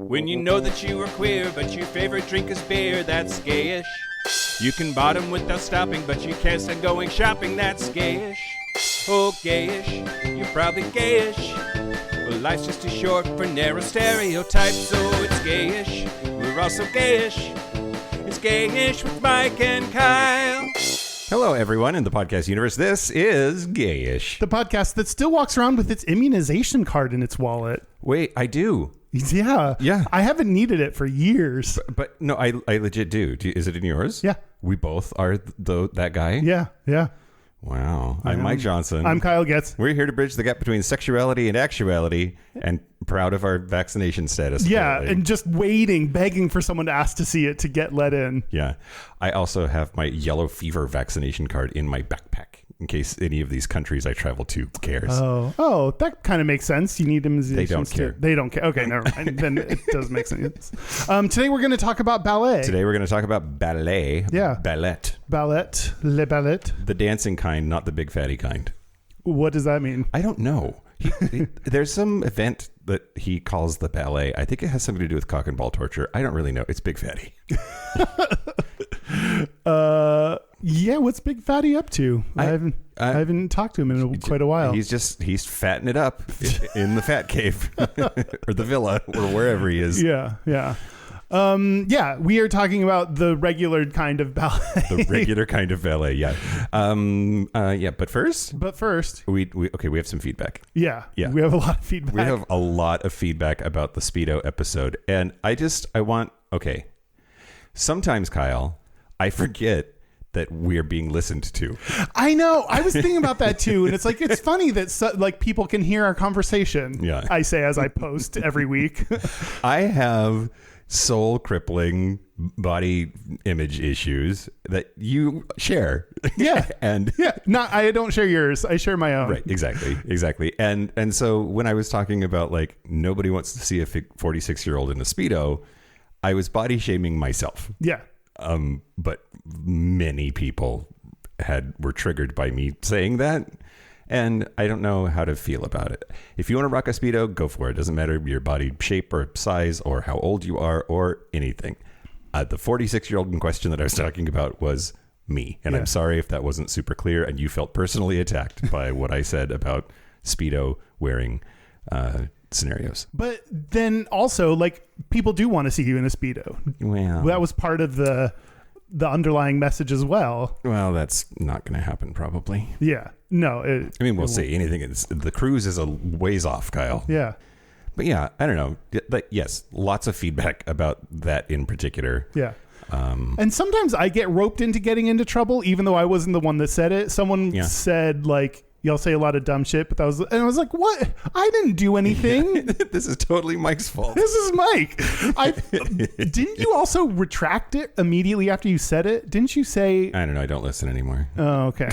When you know that you are queer, but your favorite drink is beer, that's gayish. You can bottom without stopping, but you can't stand going shopping, that's gayish. Oh, gayish, you're probably gayish. Well, life's just too short for narrow stereotypes, so it's gayish. We're also gayish. It's Gayish with Mike and Kyle. Hello, everyone in the podcast universe. This is Gayish. The podcast that still walks around with its immunization card in its wallet. Wait, I do. Yeah. I haven't needed it for years. But no, I legit do. Is it in yours? Yeah. We both are that guy? Yeah. Wow. I'm Mike Johnson. I'm Kyle Getz. We're here to bridge the gap between sexuality and actuality, and proud of our vaccination status. Yeah, apparently. and just begging for someone to ask to see it to get let in. Yeah. I also have my yellow fever vaccination card in my backpack in case any of these countries I travel to cares. Oh, that kind of makes sense. You need immunizations. They don't care. They don't care. Okay, never mind. Then it does make sense. Today we're going to talk about ballet. Today we're going to talk about ballet. Yeah. Ballet. Le ballet. The dancing kind, not the big fatty kind. What does that mean? I don't know. There's some event that he calls the ballet. I think it has something to do with cock and ball torture. I don't really know. It's big fatty. Yeah, what's Big Fatty up to? I haven't talked to him in quite a while. He's fatting it up in the fat cave or the villa or wherever he is. Yeah. We are talking about the regular kind of ballet. The regular kind of ballet, yeah. But first, we have some feedback. Yeah. We have a lot of feedback. We have a lot of feedback about the Speedo episode, and sometimes, Kyle, I forget that we're being listened to. I know. I was thinking about that too, and it's like it's funny that people can hear our conversation. Yeah. I say as I post every week. I have soul crippling body image issues that you share. Yeah. I don't share yours. I share my own. Right. Exactly. And so when I was talking about nobody wants to see a 46-year-old in a Speedo, I was body shaming myself. Yeah. But many people were triggered by me saying that. And I don't know how to feel about it. If you want to rock a Speedo, go for it. Doesn't matter your body shape or size or how old you are or anything. The 46-year-old in question that I was talking about was me. And I'm sorry if that wasn't super clear and you felt personally attacked by what I said about Speedo wearing scenarios. But then also, people do want to see you in a Speedo. Well, that was part of the underlying message as well. Well, that's not going to happen probably. Yeah. No. We'll see. Anything. The cruise is a ways off, Kyle. Yeah. But yeah, I don't know. But yes, lots of feedback about that in particular. Yeah. And sometimes I get roped into getting into trouble, even though I wasn't the one that said it. Someone said y'all say a lot of dumb shit, but I was like, what? I didn't do anything. This is totally Mike's fault. This is Mike. Didn't you also retract it immediately after you said it? Didn't you say? I don't know. I don't listen anymore. Oh, okay.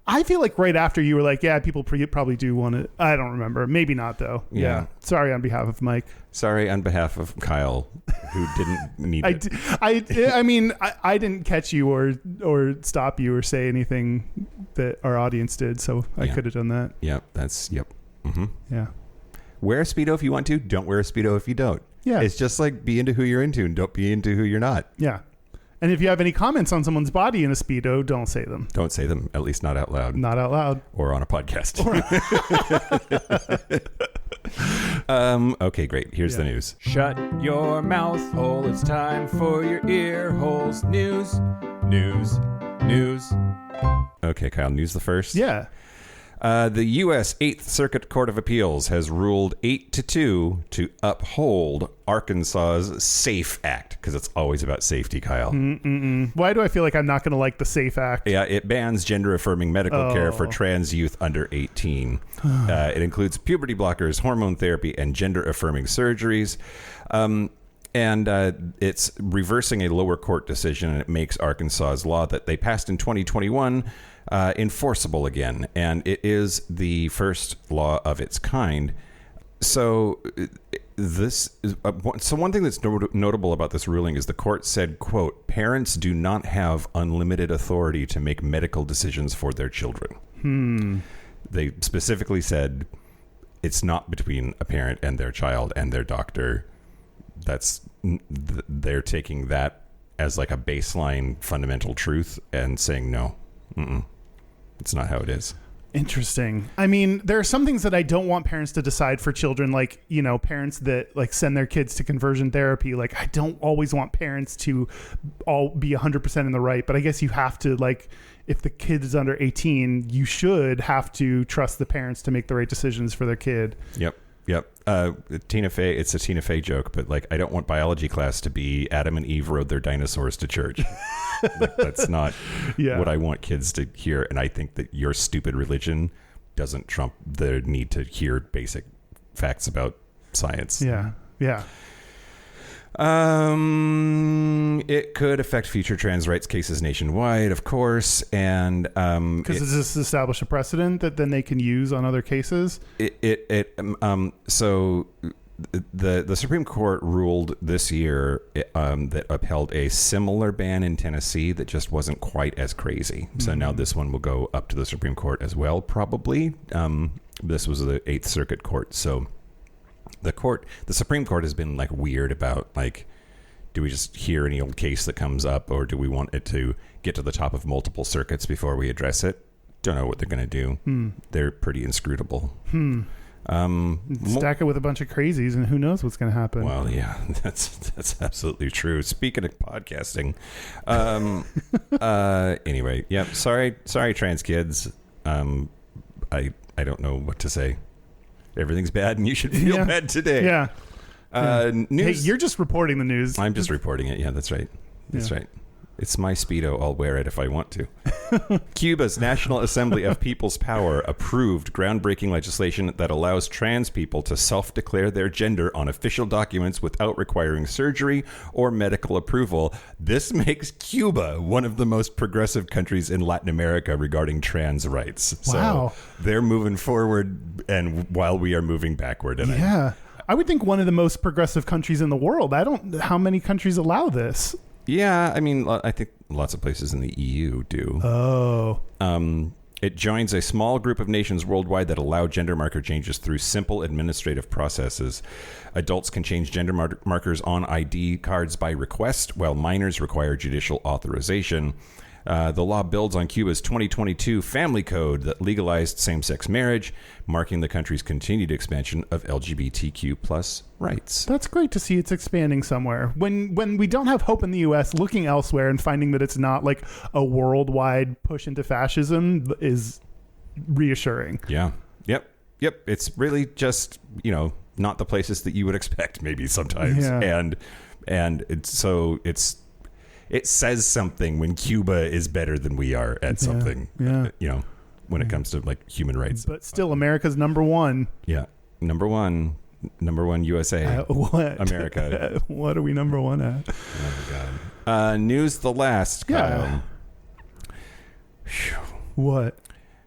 I feel like right after you were like, yeah, people probably do want it. I don't remember. Maybe not though. Yeah. Sorry on behalf of Mike. Sorry on behalf of Kyle, who didn't need it. I didn't catch you or stop you or say anything that our audience did, so I could have done that. Yep. Mm-hmm. Yeah. Wear a Speedo if you want to. Don't wear a Speedo if you don't. Yeah. It's just be into who you're into and don't be into who you're not. Yeah. And if you have any comments on someone's body in a Speedo, don't say them. Don't say them, at least not out loud. Not out loud. Or on a podcast. Okay, great. Here's the news. Shut your mouth hole. It's time for your ear holes. News. Okay, Kyle, news the first. Yeah. The U.S. 8th Circuit Court of Appeals has ruled 8-2 to uphold Arkansas's SAFE Act, because it's always about safety, Kyle. Why do I feel like I'm not going to like the SAFE Act? Yeah, it bans gender-affirming medical care for trans youth under 18. It includes puberty blockers, hormone therapy, and gender-affirming surgeries. And it's reversing a lower court decision, and it makes Arkansas's law that they passed in 2021 enforceable again. And it is the first law of its kind. So one thing that's notable about this ruling is the court said, quote, parents do not have unlimited authority to make medical decisions for their children. They specifically said it's not between a parent and their child and their doctor. they're taking that as like a baseline fundamental truth and saying, no, it's not how it is. Interesting. I mean, there are some things that I don't want parents to decide for children, like, you know, parents that like send their kids to conversion therapy. Like, I don't always want parents to all be 100% in the right, but I guess you have to, like, if the kid is under 18, you should have to trust the parents to make the right decisions for their kid. Yep. Tina Fey, it's a Tina Fey joke, but like, I don't want biology class to be Adam and Eve rode their dinosaurs to church. Like, that's not what I want kids to hear. And I think that your stupid religion doesn't trump the need to hear basic facts about science. Yeah. It could affect future trans rights cases nationwide, of course, and because does this establish a precedent that then they can use on other cases? So the Supreme Court ruled this year that upheld a similar ban in Tennessee that just wasn't quite as crazy. So now this one will go up to the Supreme Court as well, probably. This was the Eighth Circuit Court, so. The Supreme Court has been like weird about like, do we just hear any old case that comes up, or do we want it to get to the top of multiple circuits before we address it? Don't know what they're going to do. They're pretty inscrutable. Stack it with a bunch of crazies, and who knows what's going to happen. Well, yeah, that's absolutely true. Speaking of podcasting, anyway, yep. Sorry, trans kids. I don't know what to say. Everything's bad, and you should feel bad today. Yeah. News. Hey, you're just reporting the news. I'm just reporting it. Yeah, that's right. That's right. It's my Speedo. I'll wear it if I want to. Cuba's National Assembly of People's Power approved groundbreaking legislation that allows trans people to self-declare their gender on official documents without requiring surgery or medical approval. This makes Cuba one of the most progressive countries in Latin America regarding trans rights. Wow. So they're moving forward, and while we are moving backward. And I would think one of the most progressive countries in the world. How many countries allow this? Yeah, I mean, I think lots of places in the EU do. Oh. It joins a small group of nations worldwide that allow gender marker changes through simple administrative processes. Adults can change gender markers on ID cards by request, while minors require judicial authorization. The law builds on Cuba's 2022 Family Code that legalized same-sex marriage, marking the country's continued expansion of LGBTQ plus rights. That's great to see it's expanding somewhere. When we don't have hope in the U.S., looking elsewhere and finding that it's not like a worldwide push into fascism is reassuring. Yeah. Yep. It's really just, not the places that you would expect maybe sometimes. Yeah. And it says something when Cuba is better than we are at something, when it comes to like human rights. But still, America's number one. Yeah. Number one USA. What? America. What are we number one at? Oh, God. News the last, Kyle. What?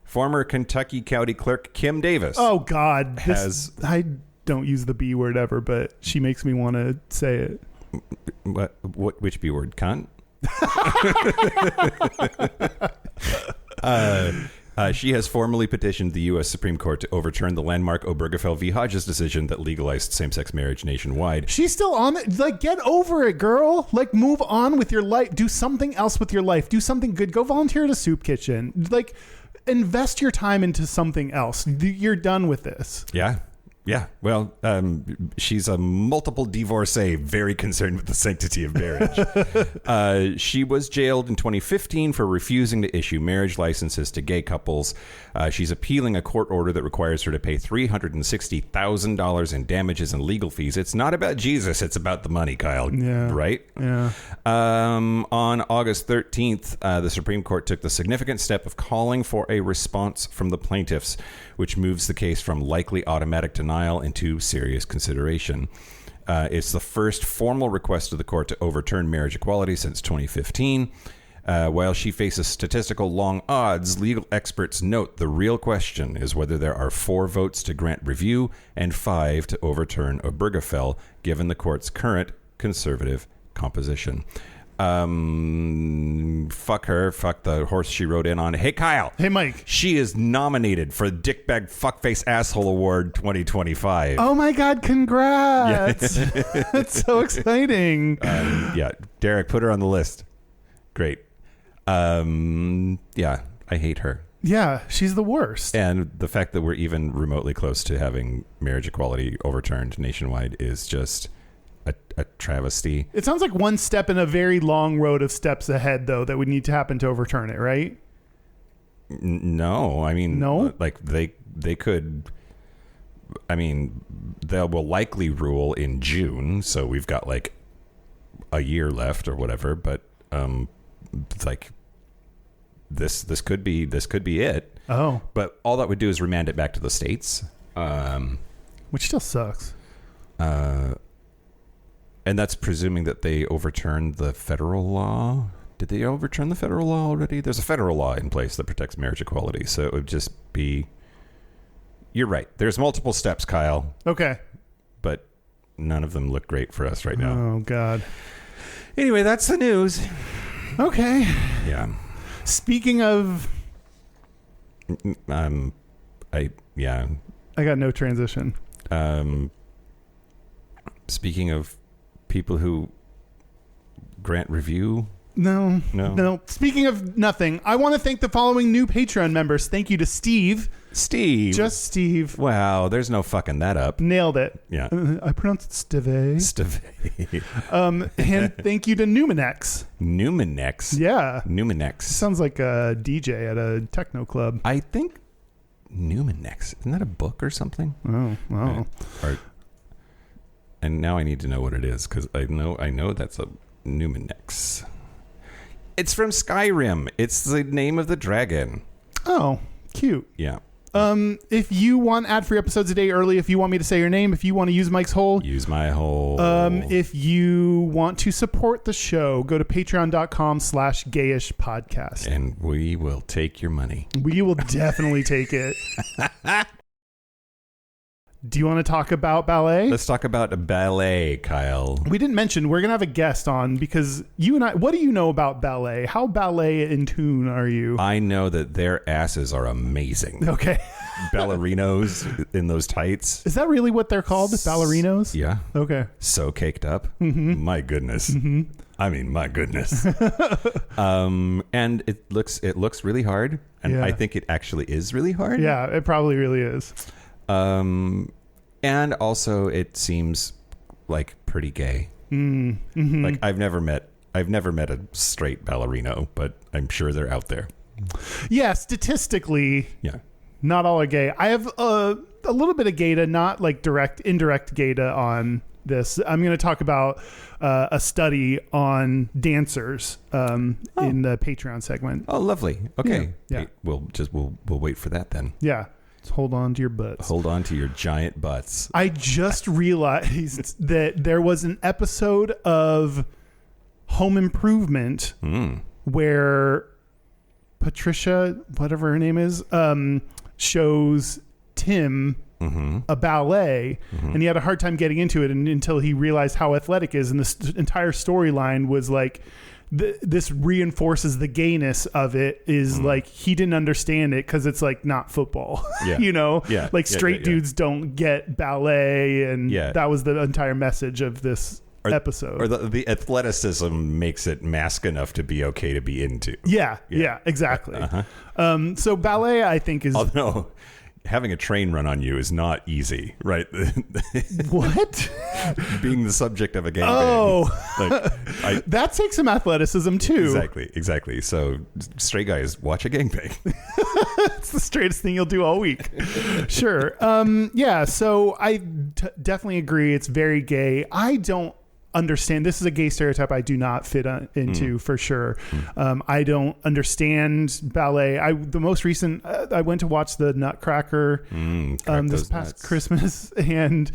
Former Kentucky County Clerk Kim Davis. Oh, God. I don't use the B word ever, but she makes me want to say it. Which B word? Cunt? She has formally petitioned the U.S. Supreme Court to overturn the landmark Obergefell v. Hodges decision that legalized same-sex marriage nationwide. She's still on it. Like, get over it, girl. Like, move on with your life. Do something else with your life. Do something good. Go volunteer at a soup kitchen. Like, invest your time into something else. You're done with this. Yeah, well, she's a multiple divorcee, very concerned with the sanctity of marriage. She was jailed in 2015 for refusing to issue marriage licenses to gay couples. She's appealing a court order that requires her to pay $360,000 in damages and legal fees. It's not about Jesus, it's about the money, Kyle. Yeah. Right? Yeah. On August 13th, the Supreme Court took the significant step of calling for a response from the plaintiffs, which moves the case from likely automatic denial into serious consideration. It's the first formal request of the court to overturn marriage equality since 2015. While she faces statistical long odds, legal experts note the real question is whether there are 4 votes to grant review and 5 to overturn Obergefell, given the court's current conservative composition. Fuck her. Fuck the horse she rode in on. Hey, Kyle. Hey, Mike. She is nominated for the Dickbag Fuckface Asshole Award 2025. Oh my God! Congrats! That's so exciting. Yeah, Derek, put her on the list. Great. Yeah, I hate her. Yeah, she's the worst. And the fact that we're even remotely close to having marriage equality overturned nationwide is just a travesty. It sounds like one step in a very long road of steps ahead, though, that would need to happen to overturn it, right? No, I mean, no? Like they could. I mean, they will likely rule in June, so we've got like a year left or whatever. But like this could be it. Oh, but all that would do is remand it back to the states, which still sucks. And that's presuming that they overturned the federal law. Did they overturn the federal law already? There's a federal law in place that protects marriage equality. So it would just be... You're right. There's multiple steps, Kyle. Okay. But none of them look great for us right now. Oh, God. Anyway, that's the news. Okay. Yeah. Speaking of... I got no transition. Speaking of people who grant review... No. No. Speaking of nothing, I want to thank the following new Patreon members. Thank you to Steve. Just Steve. Wow, there's no fucking that up. Nailed it. Yeah. I pronounced it Steve. And thank you to Numinex. Numinex? Yeah. Numinex. Sounds like a DJ at a techno club. I think Numinex. Isn't that a book or something? Oh, wow. And now I need to know what it is, because I know that's a Numinex. It's from Skyrim. It's the name of the dragon. Oh, cute. Yeah. If you want ad-free episodes a day early, if you want me to say your name, if you want to use Mike's hole, use my hole. If you want to support the show, go to patreon.com/Gayish podcast. And we will take your money. We will definitely take it. Do you want to talk about ballet? Let's talk about ballet, Kyle. We didn't mention we're going to have a guest on because you and I, what do you know about ballet? How ballet in tune are you? I know that their asses are amazing. Okay. Ballerinos in those tights. Is that really what they're called? Ballerinos? Yeah. Okay. So caked up. Mm-hmm. My goodness. Mm-hmm. I mean, my goodness. And it looks really hard. And yeah. I think it actually is really hard. Yeah, it probably really is. And also it seems like pretty gay. Mm-hmm. Like I've never met a straight ballerino, but I'm sure they're out there. Yeah, statistically, yeah, not all are gay. I have a little bit of gay, not like indirect gay on this. I'm going to talk about a study on dancers in the Patreon segment. Oh, lovely. Okay, yeah. Hey, we'll wait for that then. Yeah. Hold on to your butts. Hold on to your giant butts. I just realized that there was an episode of Home Improvement where Patricia, whatever her name is, shows Tim a ballet, and he had a hard time getting into it until he realized how athletic is, and this entire storyline was like, this reinforces the gayness of it is like he didn't understand it because it's like not football. Yeah. You know, yeah. Like straight dudes don't get ballet, and that was the entire message of this episode. Or the athleticism makes it mask enough to be okay to be into. Yeah, exactly. So ballet, I think, is... Although having a train run on you is not easy, right? What? Being the subject of a gangbang. Oh, that takes some athleticism too. Exactly. So straight guys, watch a gangbang. It's the straightest thing you'll do all week. Sure. Yeah. So I definitely agree. It's very gay. I don't understand. This is a gay stereotype I do not fit into for sure. I don't understand ballet. The most recent, I went to watch the Nutcracker this past Christmas, and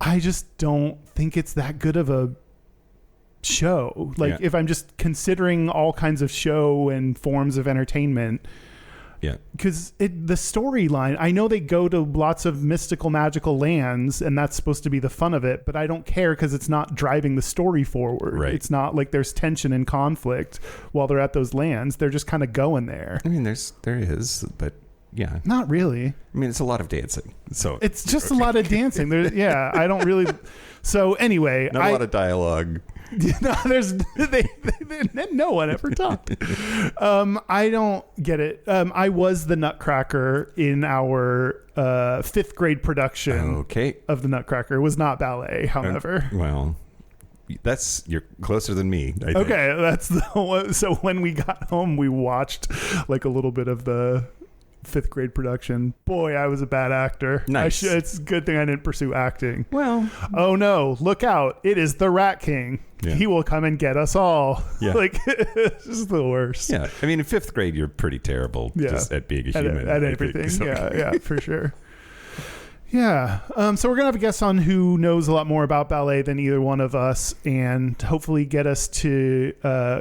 I just don't think it's that good of a show. Like if I'm just considering all kinds of show and forms of entertainment, Yeah. Because the storyline, I know they go to lots of mystical, magical lands, and that's supposed to be the fun of it, but I don't care because it's not driving the story forward. Right. It's not like there's tension and conflict while they're at those lands. They're just kind of going there. I mean, there is, but yeah. Not really. I mean, it's a lot of dancing. So It's just a lot of dancing. Yeah, I don't really. So anyway, not a lot of dialogue. No, no one ever talked. I don't get it. I was the Nutcracker in our 5th grade production of the Nutcracker. It was not ballet, however. Well, you're closer than me, I think. Okay, that's the one. So when we got home, we watched like a little bit of the 5th grade production. Boy, I was a bad actor. Nice. It's a good thing I didn't pursue acting. Well, oh no, look out. It is the Rat King. Yeah. He will come and get us all. Yeah. Like, it's just the worst. Yeah. I mean, in 5th grade, you're pretty terrible just at being a human. At everything. So. Yeah, for sure. Yeah. So we're going to have a guest on who knows a lot more about ballet than either one of us, and hopefully get us to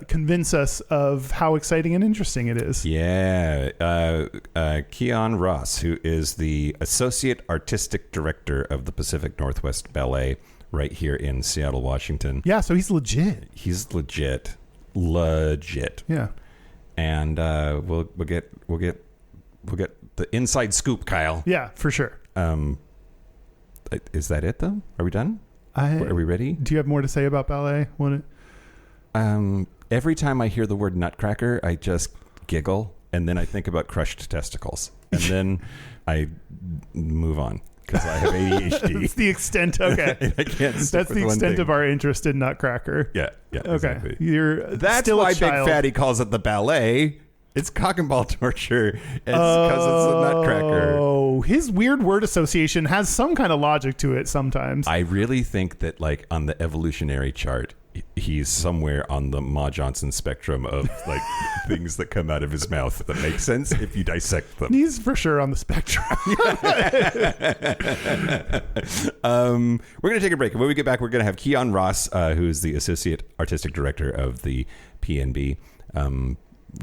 convince us of how exciting and interesting it is. Yeah. Kiyon Ross, who is the Associate Artistic Director of the Pacific Northwest Ballet right here in Seattle, Washington. Yeah, so he's legit. He's legit. Yeah. And we'll get the inside scoop, Kyle. Yeah, for sure. Is that it though? Are we done? Are we ready? Do you have more to say about ballet? Every time I hear the word Nutcracker, I just giggle, and then I think about crushed testicles, and then I move on because I have ADHD. That's the extent. Okay, I can't. That's the extent of our interest in Nutcracker. Yeah. Okay, exactly. That's still why Big Fatty calls it the ballet. It's cock and ball torture. It's because it's a Nutcracker. Oh, his weird word association has some kind of logic to it sometimes. I really think that, like, on the evolutionary chart, he's somewhere on the Ma Johnson spectrum of, like, things that come out of his mouth that make sense if you dissect them. He's for sure on the spectrum. We're going to take a break. When we get back, we're going to have Kiyon Ross, who is the Associate Artistic Director of the PNB.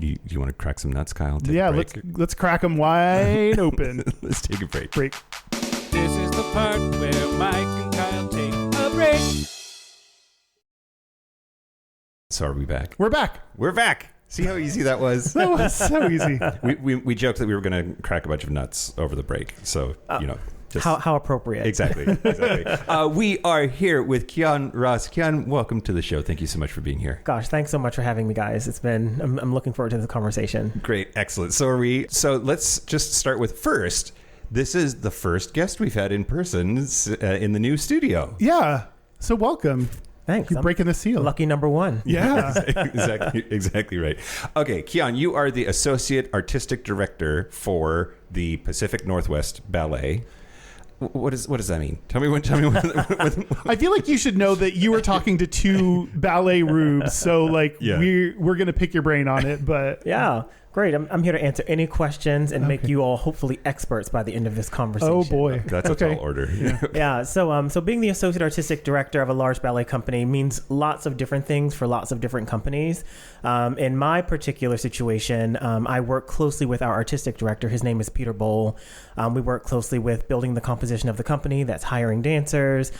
You want to crack some nuts, Kyle? Let's crack them wide open. Let's take a break. This is the part where Mike and Kyle take a break. So are we back? We're back. We're back. See how easy that was? That was so easy. We joked that we were going to crack a bunch of nuts over the break. So, how appropriate. Exactly. We are here with Kiyon Ross. Kiyon, welcome to the show. Thank you so much for being here. Gosh, thanks so much for having me, guys. I'm looking forward to the conversation. Great. Excellent. So are we. So let's just start with first. This is the first guest we've had in person in the new studio. Yeah. So welcome. Thanks. You're breaking the seal. Lucky number one. Yeah. Exactly right. Okay, Kiyon, you are the Associate Artistic Director for the Pacific Northwest Ballet. What does that mean? Tell me when. I feel like you should know that you were talking to two ballet rubes, so we're gonna pick your brain on it. But yeah, great. I'm here to answer any questions and make you all hopefully experts by the end of this conversation. Oh boy, that's okay. A tall order. Yeah. So being the Associate Artistic Director of a large ballet company means lots of different things for lots of different companies. In my particular situation, I work closely with our artistic director. His name is Peter Bowl. We work closely with building the composition of the company. That's hiring dancers,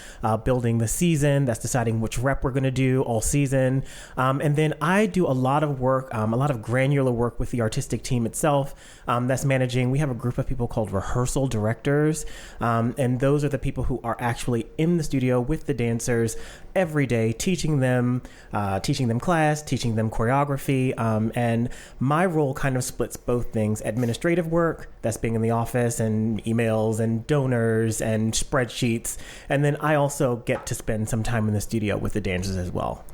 building the season. That's deciding which rep we're going to do all season. And then I do a lot of work, a lot of granular work with the artistic team itself. That's managing. We have a group of people called rehearsal directors. And those are the people who are actually in the studio with the dancers every day, teaching them class, teaching them choreography. And my role kind of splits both things: administrative work, that's being in the office and emails and donors and spreadsheets. And then I also get to spend some time in the studio with the dancers as well.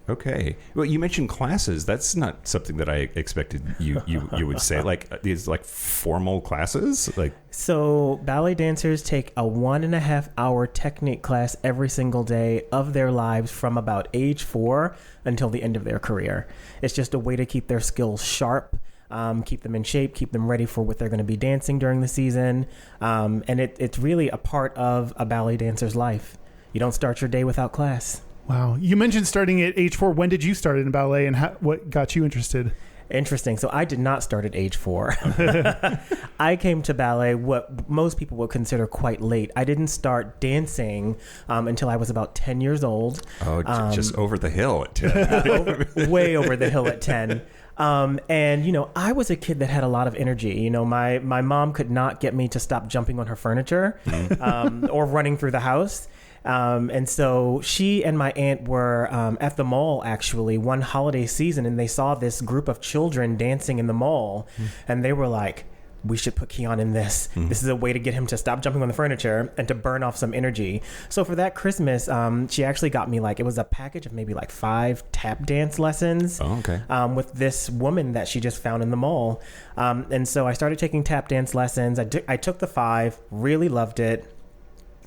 Okay. Well, you mentioned classes. That's not something that I expected you would say. Like these formal classes? So ballet dancers take a 1.5 hour technique class every single day of their lives from about age 4 until the end of their career. It's just a way to keep their skills sharp, keep them in shape, keep them ready for what they're going to be dancing during the season. And it's really a part of a ballet dancer's life. You don't start your day without class. Wow. You mentioned starting at age 4. When did you start in ballet, and what got you interested? Interesting. So I did not start at age 4. I came to ballet what most people would consider quite late. I didn't start dancing until I was about 10 years old. Oh, just over the hill at 10. Way over the hill at 10. And, you know, I was a kid that had a lot of energy. You know, my mom could not get me to stop jumping on her furniture or running through the house. And so she and my aunt were at the mall, actually, one holiday season, and they saw this group of children dancing in the mall. And they were like, we should put Kiyon in this. This is a way to get him to stop jumping on the furniture and to burn off some energy. So for that Christmas, she actually got me it was a package of maybe 5 tap dance lessons with this woman that she just found in the mall. And so I started taking tap dance lessons. I took the 5, really loved it,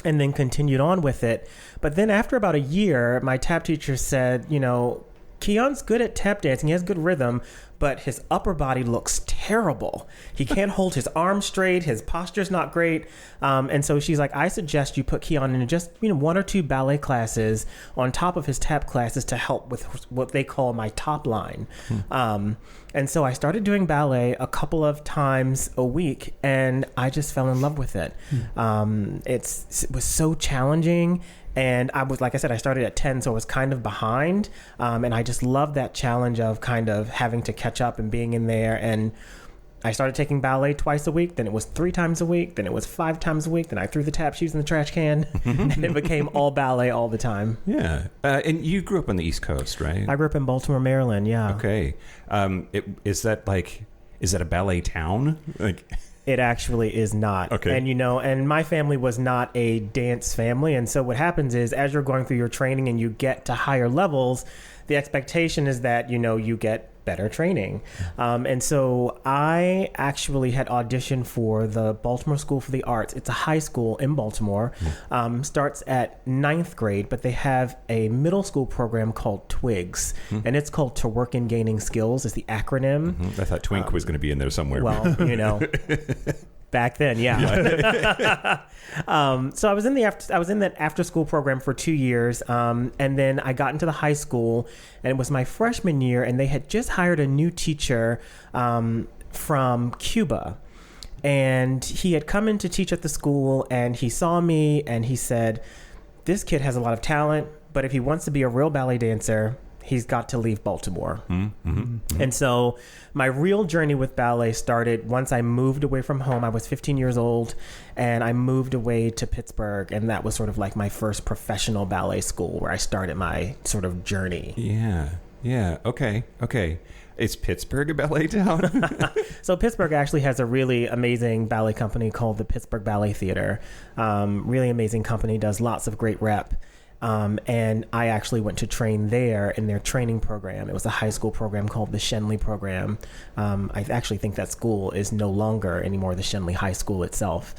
and then continued on with it. But then after about a year, my tap teacher said, you know, Kiyon's good at tap dancing. He has good rhythm, but his upper body looks terrible. He can't hold his arms straight. His posture's not great. And so she's like, I suggest you put Kiyon in just 1 or 2 ballet classes on top of his tap classes to help with what they call my top line. And so I started doing ballet a couple of times a week, and I just fell in love with it. It was so challenging. And I was, like I said, I started at 10, so I was kind of behind. And I just loved that challenge of kind of having to catch up and being in there. And I started taking ballet twice a week. Then it was 3 times a week. Then it was 5 times a week. Then I threw the tap shoes in the trash can. And it became all ballet all the time. Yeah. And you grew up on the East Coast, right? I grew up in Baltimore, Maryland. Yeah. Okay. Is that a ballet town? It actually is not. Okay. And, and my family was not a dance family. And so what happens is, as you're going through your training and you get to higher levels, the expectation is that, you get better training. And so I actually had auditioned for the Baltimore School for the Arts. It's a high school in Baltimore. Starts at 9th grade, but they have a middle school program called TWIGS. And it's called To Work in Gaining Skills is the acronym. I thought Twink was going to be in there somewhere. Well, back then, yeah. So I was in that after school program for 2 years, and then I got into the high school, and it was my freshman year, and they had just hired a new teacher from Cuba, and he had come in to teach at the school, and he saw me, and he said, "This kid has a lot of talent, but if he wants to be a real ballet dancer, he's got to leave Baltimore." And so my real journey with ballet started once I moved away from home. I was 15 years old, and I moved away to Pittsburgh, and that was sort of like my first professional ballet school where I started my sort of journey. Yeah. Okay. Is Pittsburgh a ballet town? So Pittsburgh actually has a really amazing ballet company called the Pittsburgh Ballet Theater. Really amazing company, does lots of great rep. And I actually went to train there in their training program. It was a high school program called the Shenley program. I actually think that school is no longer anymore the Shenley High School itself.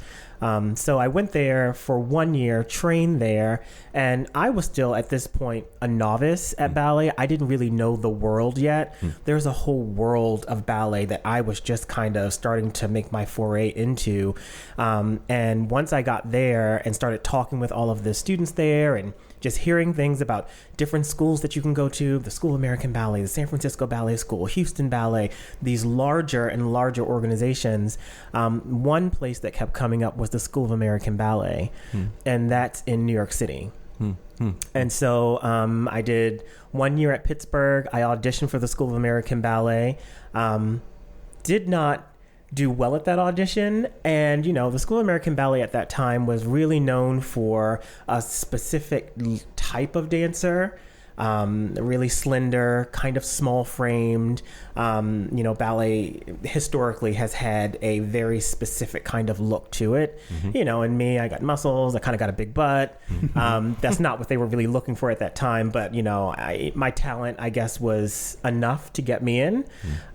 So I went there for 1 year, trained there, and I was still at this point a novice at ballet. I didn't really know the world yet. There's a whole world of ballet that I was just kind of starting to make my foray into. And once I got there and started talking with all of the students there and just hearing things about different schools that you can go to, the School of American Ballet, the San Francisco Ballet School, Houston Ballet, these larger and larger organizations. One place that kept coming up was the School of American Ballet, and that's in New York City. And so I did 1 year at Pittsburgh. I auditioned for the School of American Ballet. Did not do well at that audition, and the School of American Ballet at that time was really known for a specific type of dancer, really slender, kind of small framed. Ballet historically has had a very specific kind of look to it. And me, I got muscles, I kind of got a big butt. That's not what they were really looking for at that time, but my talent, I guess, was enough to get me in.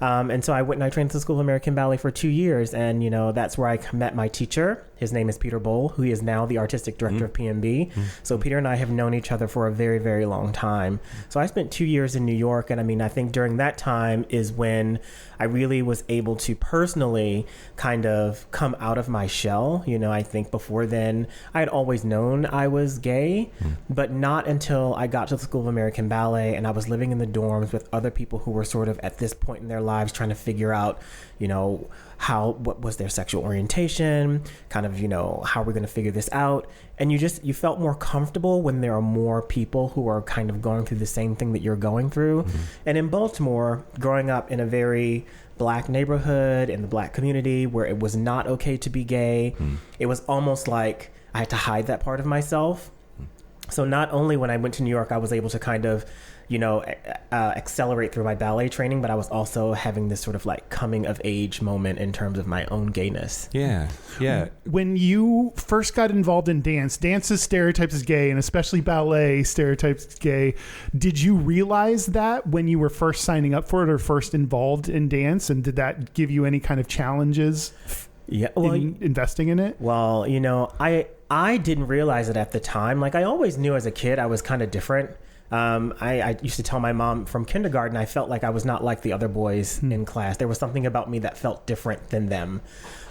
And so I went and I trained at the School of American Ballet for 2 years, and that's where I met my teacher. His name is Peter Bowl, who is now the artistic director of PMB. So Peter and I have known each other for a very, very long time. So I spent 2 years in New York. And I mean, I think during that time is when I really was able to personally kind of come out of my shell. You know, I think before then I had always known I was gay, but not until I got to the School of American Ballet and I was living in the dorms with other people who were sort of at this point in their lives trying to figure out, you know, what was their sexual orientation, kind of, you know, how we're going to figure this out. And you felt more comfortable when there are more people who are kind of going through the same thing that you're going through. And in Baltimore, growing up in a very Black neighborhood, in the Black community where it was not okay to be gay, it was almost like I had to hide that part of myself. So not only when I went to New York, I was able to kind of, you know, accelerate through my ballet training, but I was also having this sort of like coming of age moment in terms of my own gayness. Yeah. When you first got involved in dance is stereotyped as gay, and especially ballet stereotypes as gay. Did you realize that when you were first signing up for it or first involved in dance? And did that give you any kind of challenges in investing in it? Well, you know, I didn't realize it at the time. Like I always knew as a kid I was kind of different. I used to tell my mom from kindergarten I felt like I was not like the other boys in class. There was something about me that felt different than them.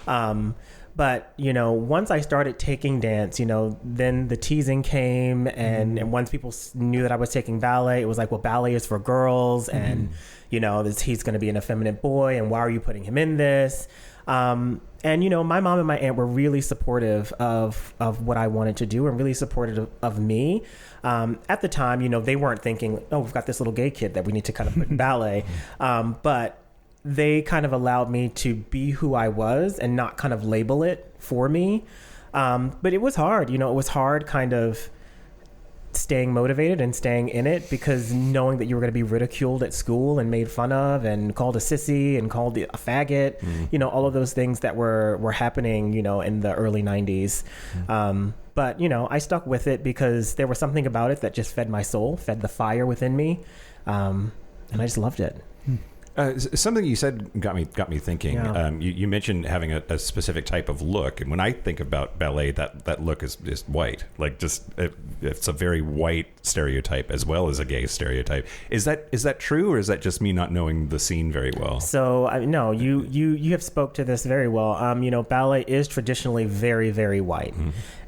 But, you know, once I started taking dance, you know, then the teasing came and once people knew that I was taking ballet, it was like, well, ballet is for girls and, you know, he's going to be an effeminate boy and why are you putting him in this? And, you know, my mom and my aunt were really supportive of what I wanted to do and really supportive of me. At the time, you know, they weren't thinking, oh, we've got this little gay kid that we need to kind of put in ballet. But they kind of allowed me to be who I was and not kind of label it for me. But it was hard. You know, it was hard kind of staying motivated and staying in it because knowing that you were going to be ridiculed at school and made fun of and called a sissy and called a faggot, you know, all of those things that were happening, you know, in the early 90s. But, you know, I stuck with it because there was something about it that just fed my soul, fed the fire within me. And I just loved it. Something you said got me thinking. Yeah. You mentioned having a specific type of look, and when I think about ballet, that look is white. Like it's a very white stereotype as well as a gay stereotype. Is that true, or is that just me not knowing the scene very well? So no, you have spoke to this very well. You know, ballet is traditionally very, very white,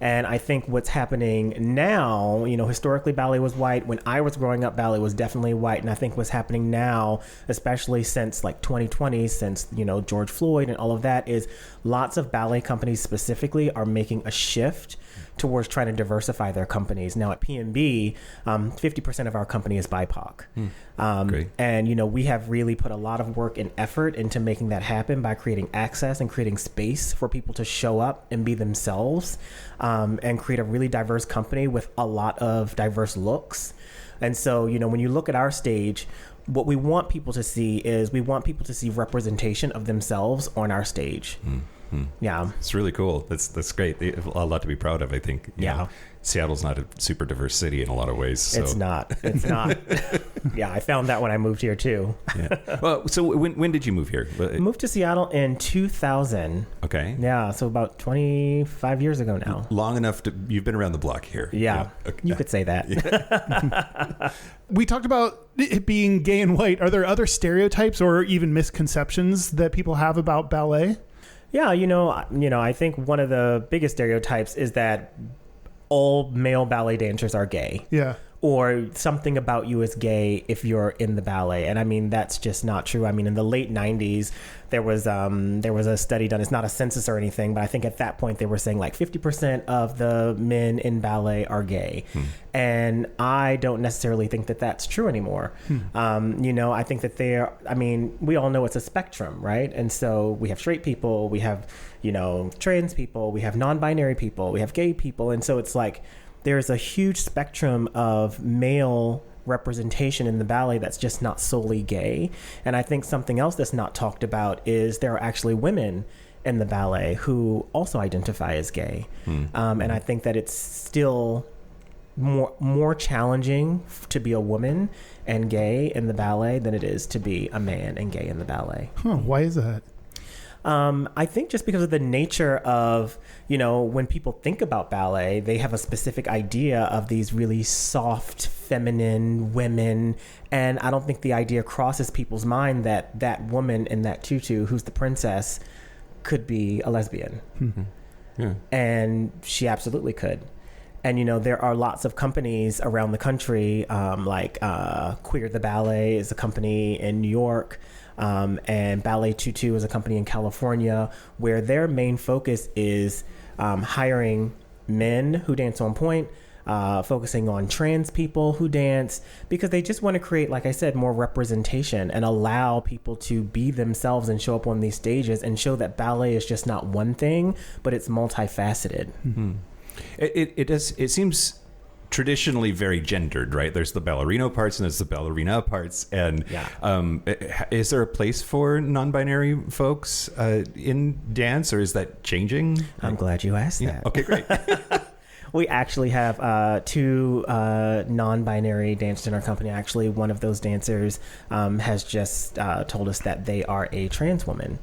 and I think what's happening now, you know, historically ballet was white. When I was growing up, ballet was definitely white, and I think what's happening now, especially since like 2020, since, you know, George Floyd and all of that, is lots of ballet companies specifically are making a shift towards trying to diversify their companies. Now at PMB, 50% of our company is BIPOC. Great. And, you know, we have really put a lot of work and effort into making that happen by creating access and creating space for people to show up and be themselves, and create a really diverse company with a lot of diverse looks. And so, you know, when you look at our stage, what we want people to see is we want people to see representation of themselves on our stage. Yeah. It's really cool. That's great. A lot to be proud of, I think. You know, Seattle's not a super diverse city in a lot of ways. So. It's not. Yeah, I found that when I moved here too. Yeah. Well, so when did you move here? I moved to Seattle in 2000. Okay. Yeah, so about 25 years ago now. Long enough you've been around the block here. Yeah. Okay. You could say that. Yeah. We talked about it being gay and white. Are there other stereotypes or even misconceptions that people have about ballet? Yeah, you know, I think one of the biggest stereotypes is that all male ballet dancers are gay. Yeah. Or something about you is gay if you're in the ballet. And I mean, that's just not true. I mean, in the late 90s, there was a study done. It's not a census or anything, but I think at that point they were saying like 50% of the men in ballet are gay. And I don't necessarily think that that's true anymore. You know, I think that we all know it's a spectrum, right? And so we have straight people, we have, you know, trans people, we have non-binary people, we have gay people. And so it's like, there's a huge spectrum of male representation in the ballet that's just not solely gay. And I think something else that's not talked about is there are actually women in the ballet who also identify as gay. And I think that it's still more challenging to be a woman and gay in the ballet than it is to be a man and gay in the ballet. Why is that? I think just because of the nature of, when people think about ballet, they have a specific idea of these really soft, feminine women. And I don't think the idea crosses people's mind that that woman in that tutu, who's the princess, could be a lesbian. Mm-hmm. Yeah. And she absolutely could. And, there are lots of companies around the country, like Queer the Ballet is a company in New York, and Ballet Tutu is a company in California, where their main focus is hiring men who dance on point, focusing on trans people who dance, because they just want to create, like I said, more representation and allow people to be themselves and show up on these stages and show that ballet is just not one thing, but it's multifaceted. Mm-hmm. It seems traditionally very gendered, right? There's the ballerino parts and there's the ballerina parts. And is there a place for non-binary folks in dance, or is that changing? I'm glad you asked that. Okay, great. We actually have two non-binary dancers in our company. Actually, one of those dancers has just told us that they are a trans woman.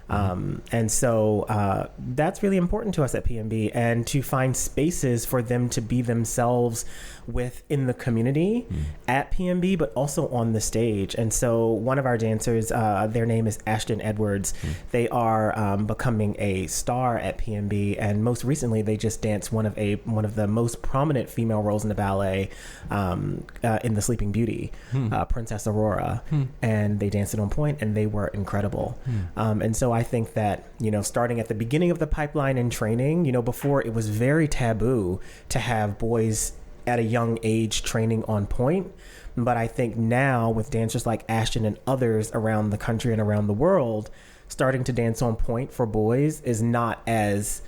And so that's really important to us at PNB, and to find spaces for them to be themselves within the community at PNB, but also on the stage. And so one of our dancers, their name is Ashton Edwards. They are becoming a star at PNB, and most recently they just danced one of the most prominent female roles in the ballet in The Sleeping Beauty, Princess Aurora. And they danced it on point, and they were incredible. And so I think that, starting at the beginning of the pipeline and training, before it was very taboo to have boys at a young age training on point. But I think now, with dancers like Ashton and others around the country and around the world, starting to dance on point for boys is not as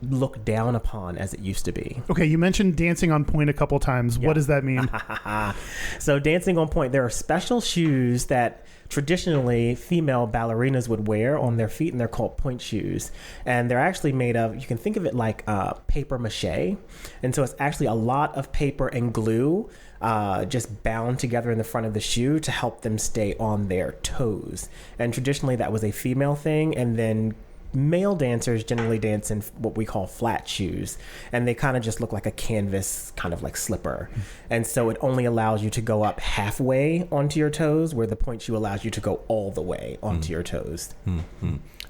looked down upon as it used to be. Okay, you mentioned dancing on point a couple times. What does that mean? So dancing on point, there are special shoes that traditionally female ballerinas would wear on their feet, and they're called point shoes. And they're actually made of, you can think of it like paper mache. And so it's actually a lot of paper and glue just bound together in the front of the shoe to help them stay on their toes. And traditionally that was a female thing, and then male dancers generally dance in what we call flat shoes, and they kind of just look like a canvas, kind of like slipper. And so it only allows you to go up halfway onto your toes, where the point shoe allows you to go all the way onto your toes.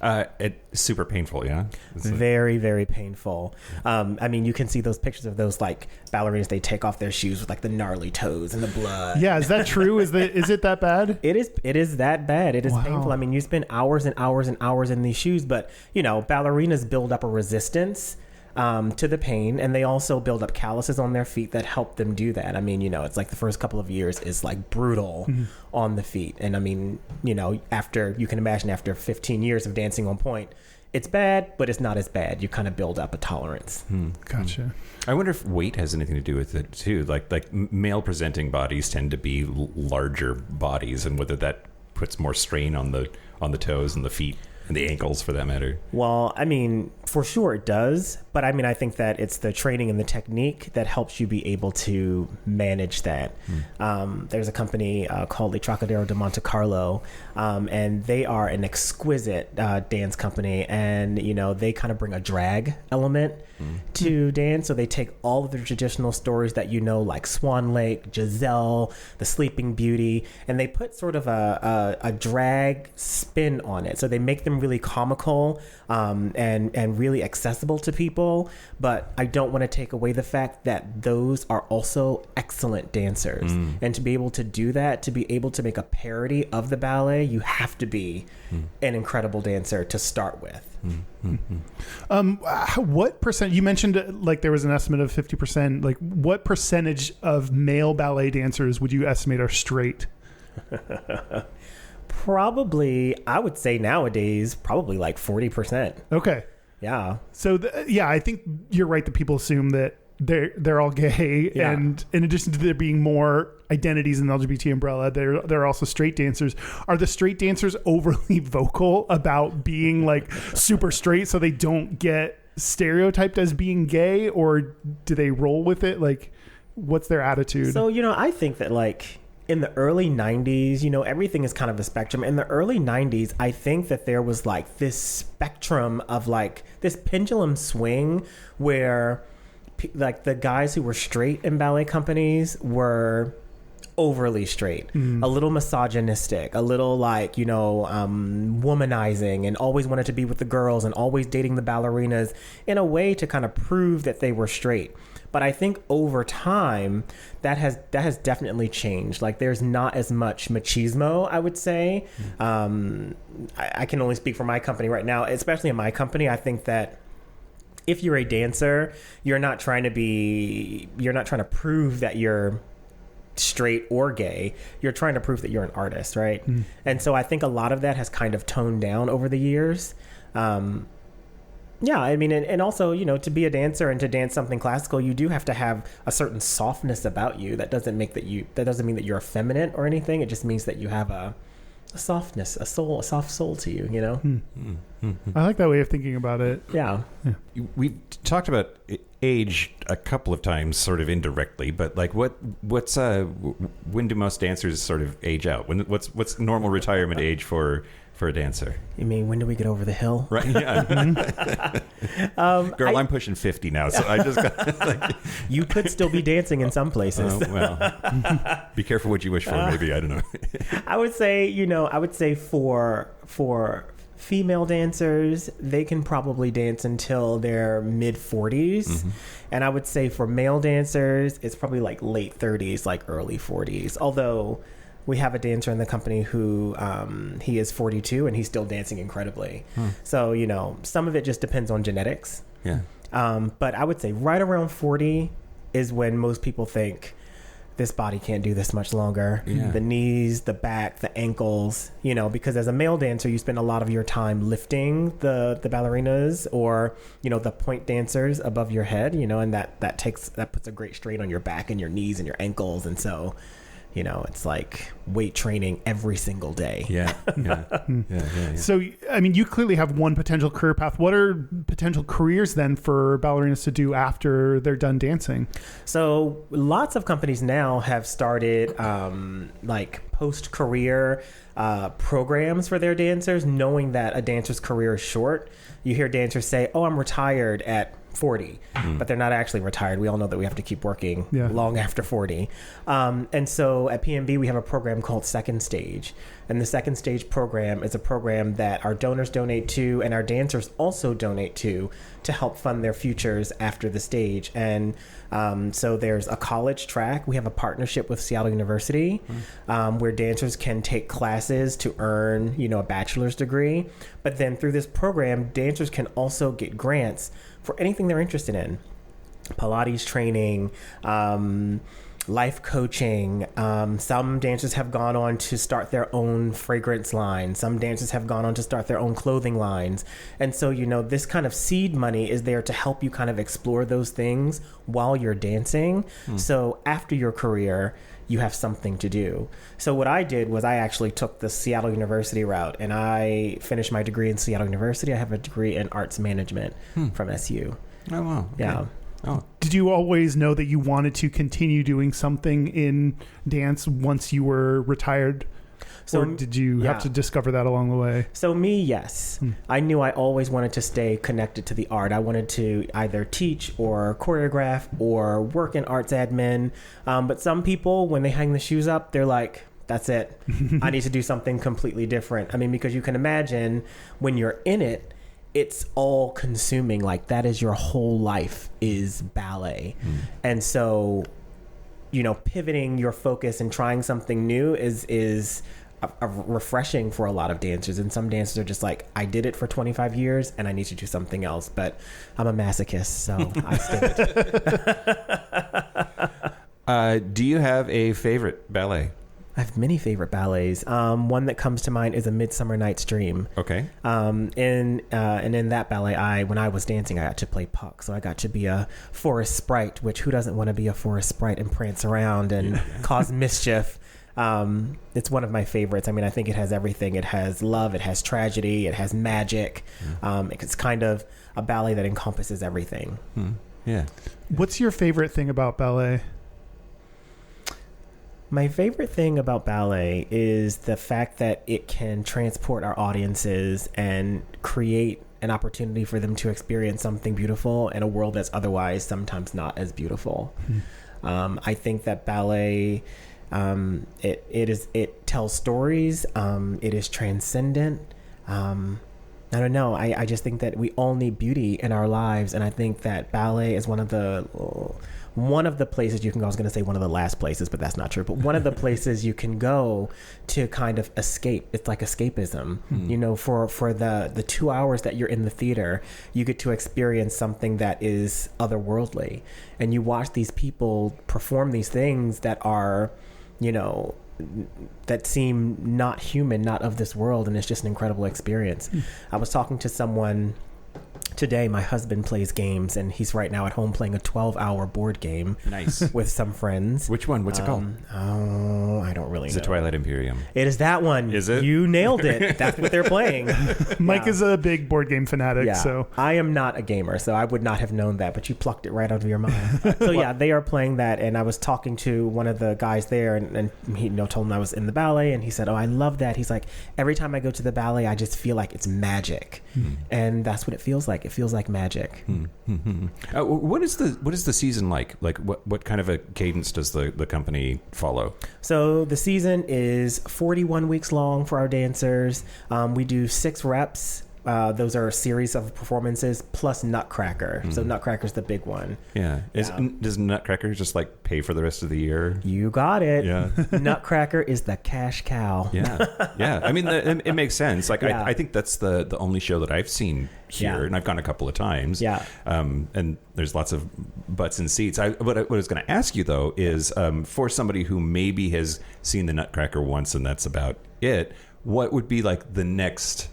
It's super painful, yeah? Very, very painful. You can see those pictures of those like ballerinas, they take off their shoes with like the gnarly toes and the blood. Yeah, is that true? Is it that bad? It is that bad. It is painful. You spend hours and hours and hours in these shoes, but ballerinas build up a resistance to the pain, and they also build up calluses on their feet that help them do that. It's like the first couple of years is like brutal on the feet. And after, you can imagine, after 15 years of dancing on point, it's bad, but it's not as bad. You kind of build up a tolerance. Gotcha. I wonder if weight has anything to do with it too. Like male presenting bodies tend to be larger bodies, and whether that puts more strain on the toes and the feet and the ankles, for that matter. Well, for sure it does. But I think that it's the training and the technique that helps you be able to manage that. There's a company called the Trocadero de Monte Carlo, and they are an exquisite dance company. And, they kind of bring a drag element to dance. So they take all of the traditional stories that like Swan Lake, Giselle, The Sleeping Beauty, and they put sort of a drag spin on it. So they make them really comical and really accessible to people. But I don't want to take away the fact that those are also excellent dancers. And to be able to do that, to be able to make a parody of the ballet, you have to be an incredible dancer to start with. What percent, you mentioned like there was an estimate of 50%, like what percentage of male ballet dancers would you estimate are straight? Probably, I would say nowadays, probably like 40%. Okay. Yeah. So I think you're right that people assume that they're all gay, and in addition to there being more identities in the LGBT umbrella, there are also straight dancers. Are the straight dancers overly vocal about being like super straight so they don't get stereotyped as being gay, or do they roll with it? Like, what's their attitude? So, I think that like in the early 90s, you know, everything is kind of a spectrum. In the early 90s, I think that there was like this spectrum of like this pendulum swing where like the guys who were straight in ballet companies were overly straight, a little misogynistic, a little like, you know, womanizing, and always wanted to be with the girls and always dating the ballerinas in a way to kind of prove that they were straight. But I think over time that has definitely changed. Like there's not as much machismo, I would say. I can only speak for my company right now, especially in my company. I think that if you're a dancer, you're not trying to prove that you're straight or gay. You're trying to prove that you're an artist, right? And so I think a lot of that has kind of toned down over the years. Yeah, I mean, and also, you know, to be a dancer and to dance something classical, you do have to have a certain softness about you. That doesn't mean that you're effeminate or anything. It just means that you have a softness, a soft soul to you, you know? I like that way of thinking about it. Yeah. We've talked about age a couple of times, sort of indirectly, but like what's when do most dancers sort of age out? What's normal retirement age for a dancer? You mean, when do we get over the hill? Right. Yeah. Girl, I'm pushing 50 now, so I just got like, you could still be dancing in some places. Well, be careful what you wish for. Maybe, I don't know. I would say for female dancers, they can probably dance until their mid 40s. And I would say for male dancers, it's probably like late 30s, like early 40s. Although we have a dancer in the company who he is 42 and he's still dancing incredibly. So, you know, some of it just depends on genetics. Yeah. But I would say right around 40 is when most people think this body can't do this much longer. Yeah. The knees, the back, the ankles, you know, because as a male dancer, you spend a lot of your time lifting the ballerinas or, you know, the point dancers above your head, you know, and that puts a great strain on your back and your knees and your ankles. And so, you know, it's like weight training every single day. Yeah. So, I mean, you clearly have one potential career path. What are potential careers then for ballerinas to do after they're done dancing? So lots of companies now have started like post-career programs for their dancers, knowing that a dancer's career is short. You hear dancers say, oh, I'm retired at 40, but they're not actually retired. We all know that we have to keep working long after 40. And so at PNB, we have a program called Second Stage. And the Second Stage program is a program that our donors donate to and our dancers also donate to help fund their futures after the stage. And so there's a college track. We have a partnership with Seattle University where dancers can take classes to earn, you know, a bachelor's degree. But then through this program, dancers can also get grants for anything they're interested in. Pilates training, life coaching. Some dancers have gone on to start their own fragrance line. Some dancers have gone on to start their own clothing lines. And so, you know, this kind of seed money is there to help you kind of explore those things while you're dancing. So after your career, you have something to do. So what I did was I actually took the Seattle University route and I finished my degree in Seattle University. I have a degree in arts management from SU. Oh, wow. Okay. Yeah. Oh. Did you always know that you wanted to continue doing something in dance once you were retired? So, or did you have to discover that along the way? So me, yes. I knew I always wanted to stay connected to the art. I wanted to either teach or choreograph or work in arts admin. But some people, when they hang the shoes up, they're like, that's it. I need to do something completely different. I mean, because you can imagine when you're in it, it's all consuming. Like that is your whole life is ballet. And so, you know, pivoting your focus and trying something new is refreshing for a lot of dancers. And some dancers are just like, I did it for 25 years and I need to do something else. But I'm a masochist, so I stayed. Do you have a favorite ballet? I have many favorite ballets. One that comes to mind is A Midsummer Night's Dream. Okay. And in that ballet, when I was dancing, I got to play Puck. So I got to be a forest sprite, which who doesn't want to be a forest sprite and prance around and cause mischief? It's one of my favorites. I mean, I think it has everything. It has love, it has tragedy, it has magic. It's kind of a ballet that encompasses everything. Yeah. What's your favorite thing about ballet? My favorite thing about ballet is the fact that it can transport our audiences and create an opportunity for them to experience something beautiful in a world that's otherwise sometimes not as beautiful. I think that ballet, it tells stories. It is transcendent. I don't know. I just think that we all need beauty in our lives, and I think that ballet is one of the places you can go. I was going to say one of the last places, but that's not true. But one of the places you can go to kind of escape. It's like escapism. You know, for the 2 hours that you're in the theater, you get to experience something that is otherworldly, and you watch these people perform these things that are, you know, that seem not human, not of this world, and it's just an incredible experience. I was talking to someone today. My husband plays games, and he's right now at home playing a 12-hour board game. Nice. With some friends. Which one? What's it called? Oh, I don't really know. Is it Twilight Imperium? It is that one. Is it? You nailed it. That's what they're playing. Mike is a big board game fanatic, so I am not a gamer, so I would not have known that, but you plucked it right out of your mind. So yeah, they are playing that, and I was talking to one of the guys there, and he, you know, told him I was in the ballet, and he said, "Oh, I love that." He's like, "Every time I go to the ballet, I just feel like it's magic," and that's what it feels like. It feels like magic. What is the season like? Like what kind of a cadence does the company follow? So the season is 41 weeks long for our dancers. We do 6 reps. Those are a series of performances plus Nutcracker. So Nutcracker's the big one. Yeah. Does Nutcracker just like pay for the rest of the year? You got it. Yeah. Nutcracker is the cash cow. Yeah. Yeah. I mean, it makes sense. Like, Yeah. I think that's the only show that I've seen here, Yeah. and I've gone a couple of times. Yeah. And there's lots of butts and seats. What I was going to ask you, though, is for somebody who maybe has seen the Nutcracker once and that's about it, what would be like the next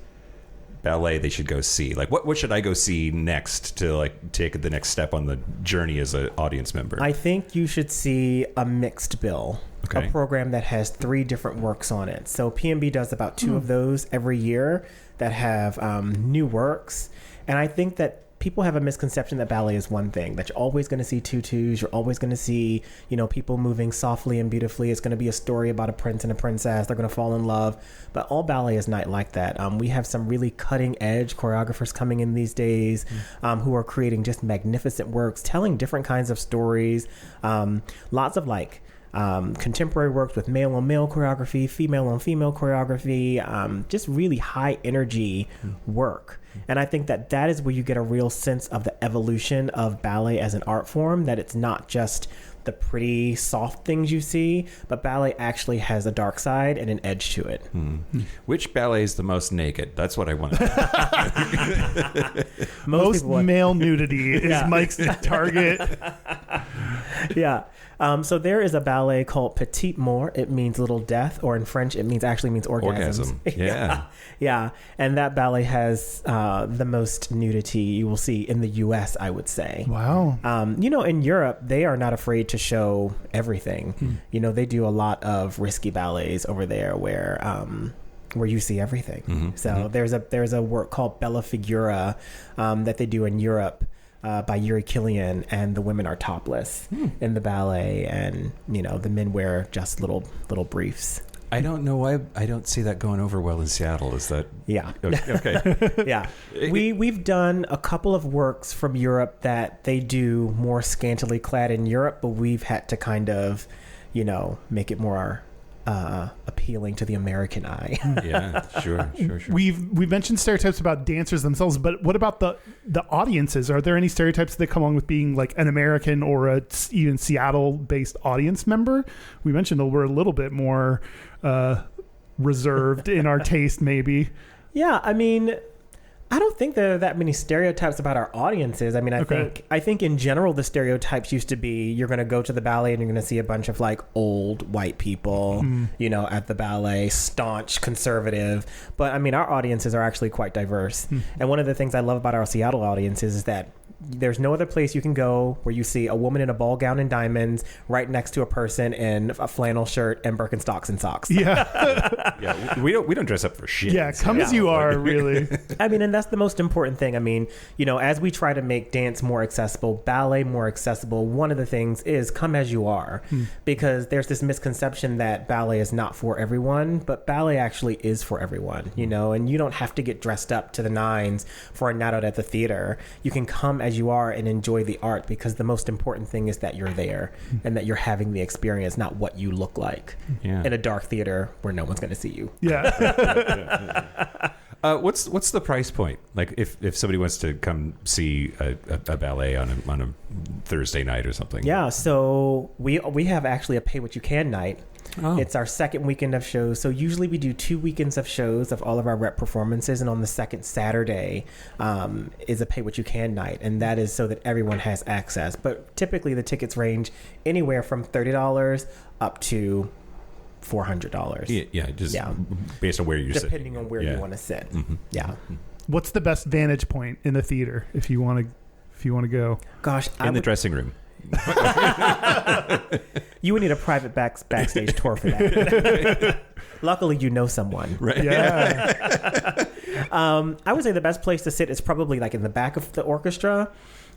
ballet they should go see? Like what should I go see next to like take the next step on the journey as an audience member? I think you should see a mixed bill. Okay. A program that has 3 different works on it. So PNB does about 2 of those every year that have new works. And I think that people have a misconception that ballet is one thing, that you're always going to see tutus, you're always going to see, you know, people moving softly and beautifully. It's going to be a story about a prince and a princess. They're going to fall in love. But all ballet is not like that. We have some really cutting edge choreographers coming in these days who are creating just magnificent works, telling different kinds of stories. Lots of like contemporary works with male on male choreography, female on female choreography, just really high energy work. And I think that is where you get a real sense of the evolution of ballet as an art form, that it's not just the pretty soft things you see, but ballet actually has a dark side and an edge to it. Which ballet is the most naked? That's what I want to know. most male nudity is Mike's target. Yeah. So there is a ballet called Petite Mort. It means little death, or in French, it actually means orgasms. Yeah. Yeah. And that ballet has the most nudity you will see in the U.S., I would say. Wow. You know, in Europe, they are not afraid to show everything. You know, they do a lot of risky ballets over there where you see everything. So there's a work called Bella Figura that they do in Europe. By Yuri Killian, and the women are topless in the ballet, and you know the men wear just little briefs. I don't know why I don't see that going over well in Seattle. Is that okay? Yeah, we've done a couple of works from Europe that they do more scantily clad in Europe, but we've had to kind of, you know, make it more appealing to the American eye. Yeah, sure. We've mentioned stereotypes about dancers themselves, but what about the audiences? Are there any stereotypes that come along with being like an American or a even Seattle-based audience member? We mentioned that we're a little bit more reserved in our taste, maybe. Yeah, I mean, I don't think there are that many stereotypes about our audiences. I mean, I think in general the stereotypes used to be you're going to go to the ballet and you're going to see a bunch of like old white people, you know, at the ballet, staunch conservative. But I mean, our audiences are actually quite diverse. And one of the things I love about our Seattle audiences is that there's no other place you can go where you see a woman in a ball gown and diamonds right next to a person in a flannel shirt and Birkenstocks and socks. Yeah. Yeah, we don't dress up for shit. Yeah, come as you are, really. I mean, and that's the most important thing. I mean, as we try to make dance more accessible, ballet more accessible, one of the things is come as you are, because there's this misconception that ballet is not for everyone, but ballet actually is for everyone, and you don't have to get dressed up to the nines for a night out at the theater. You can come as you are and enjoy the art, because the most important thing is that you're there and that you're having the experience, not what you look like in a dark theater where no one's going to see you. Yeah. What's the price point? Like if somebody wants to come see a ballet on a Thursday night or something? Yeah, so we have actually a pay what you can night. Oh. It's our second weekend of shows. So usually we do 2 weekends of shows of all of our rep performances, and on the second Saturday is a pay what you can night, and that is so that everyone has access. But typically the tickets range anywhere from $30 up to $400. Yeah, based on where you're sitting. Depending on where you want to sit. Mm-hmm. Yeah. What's the best vantage point in the theater if you want to go? Gosh, in the dressing room. You would need a private backstage tour for that. Luckily, you know someone. Right. Yeah. I would say the best place to sit is probably like in the back of the orchestra,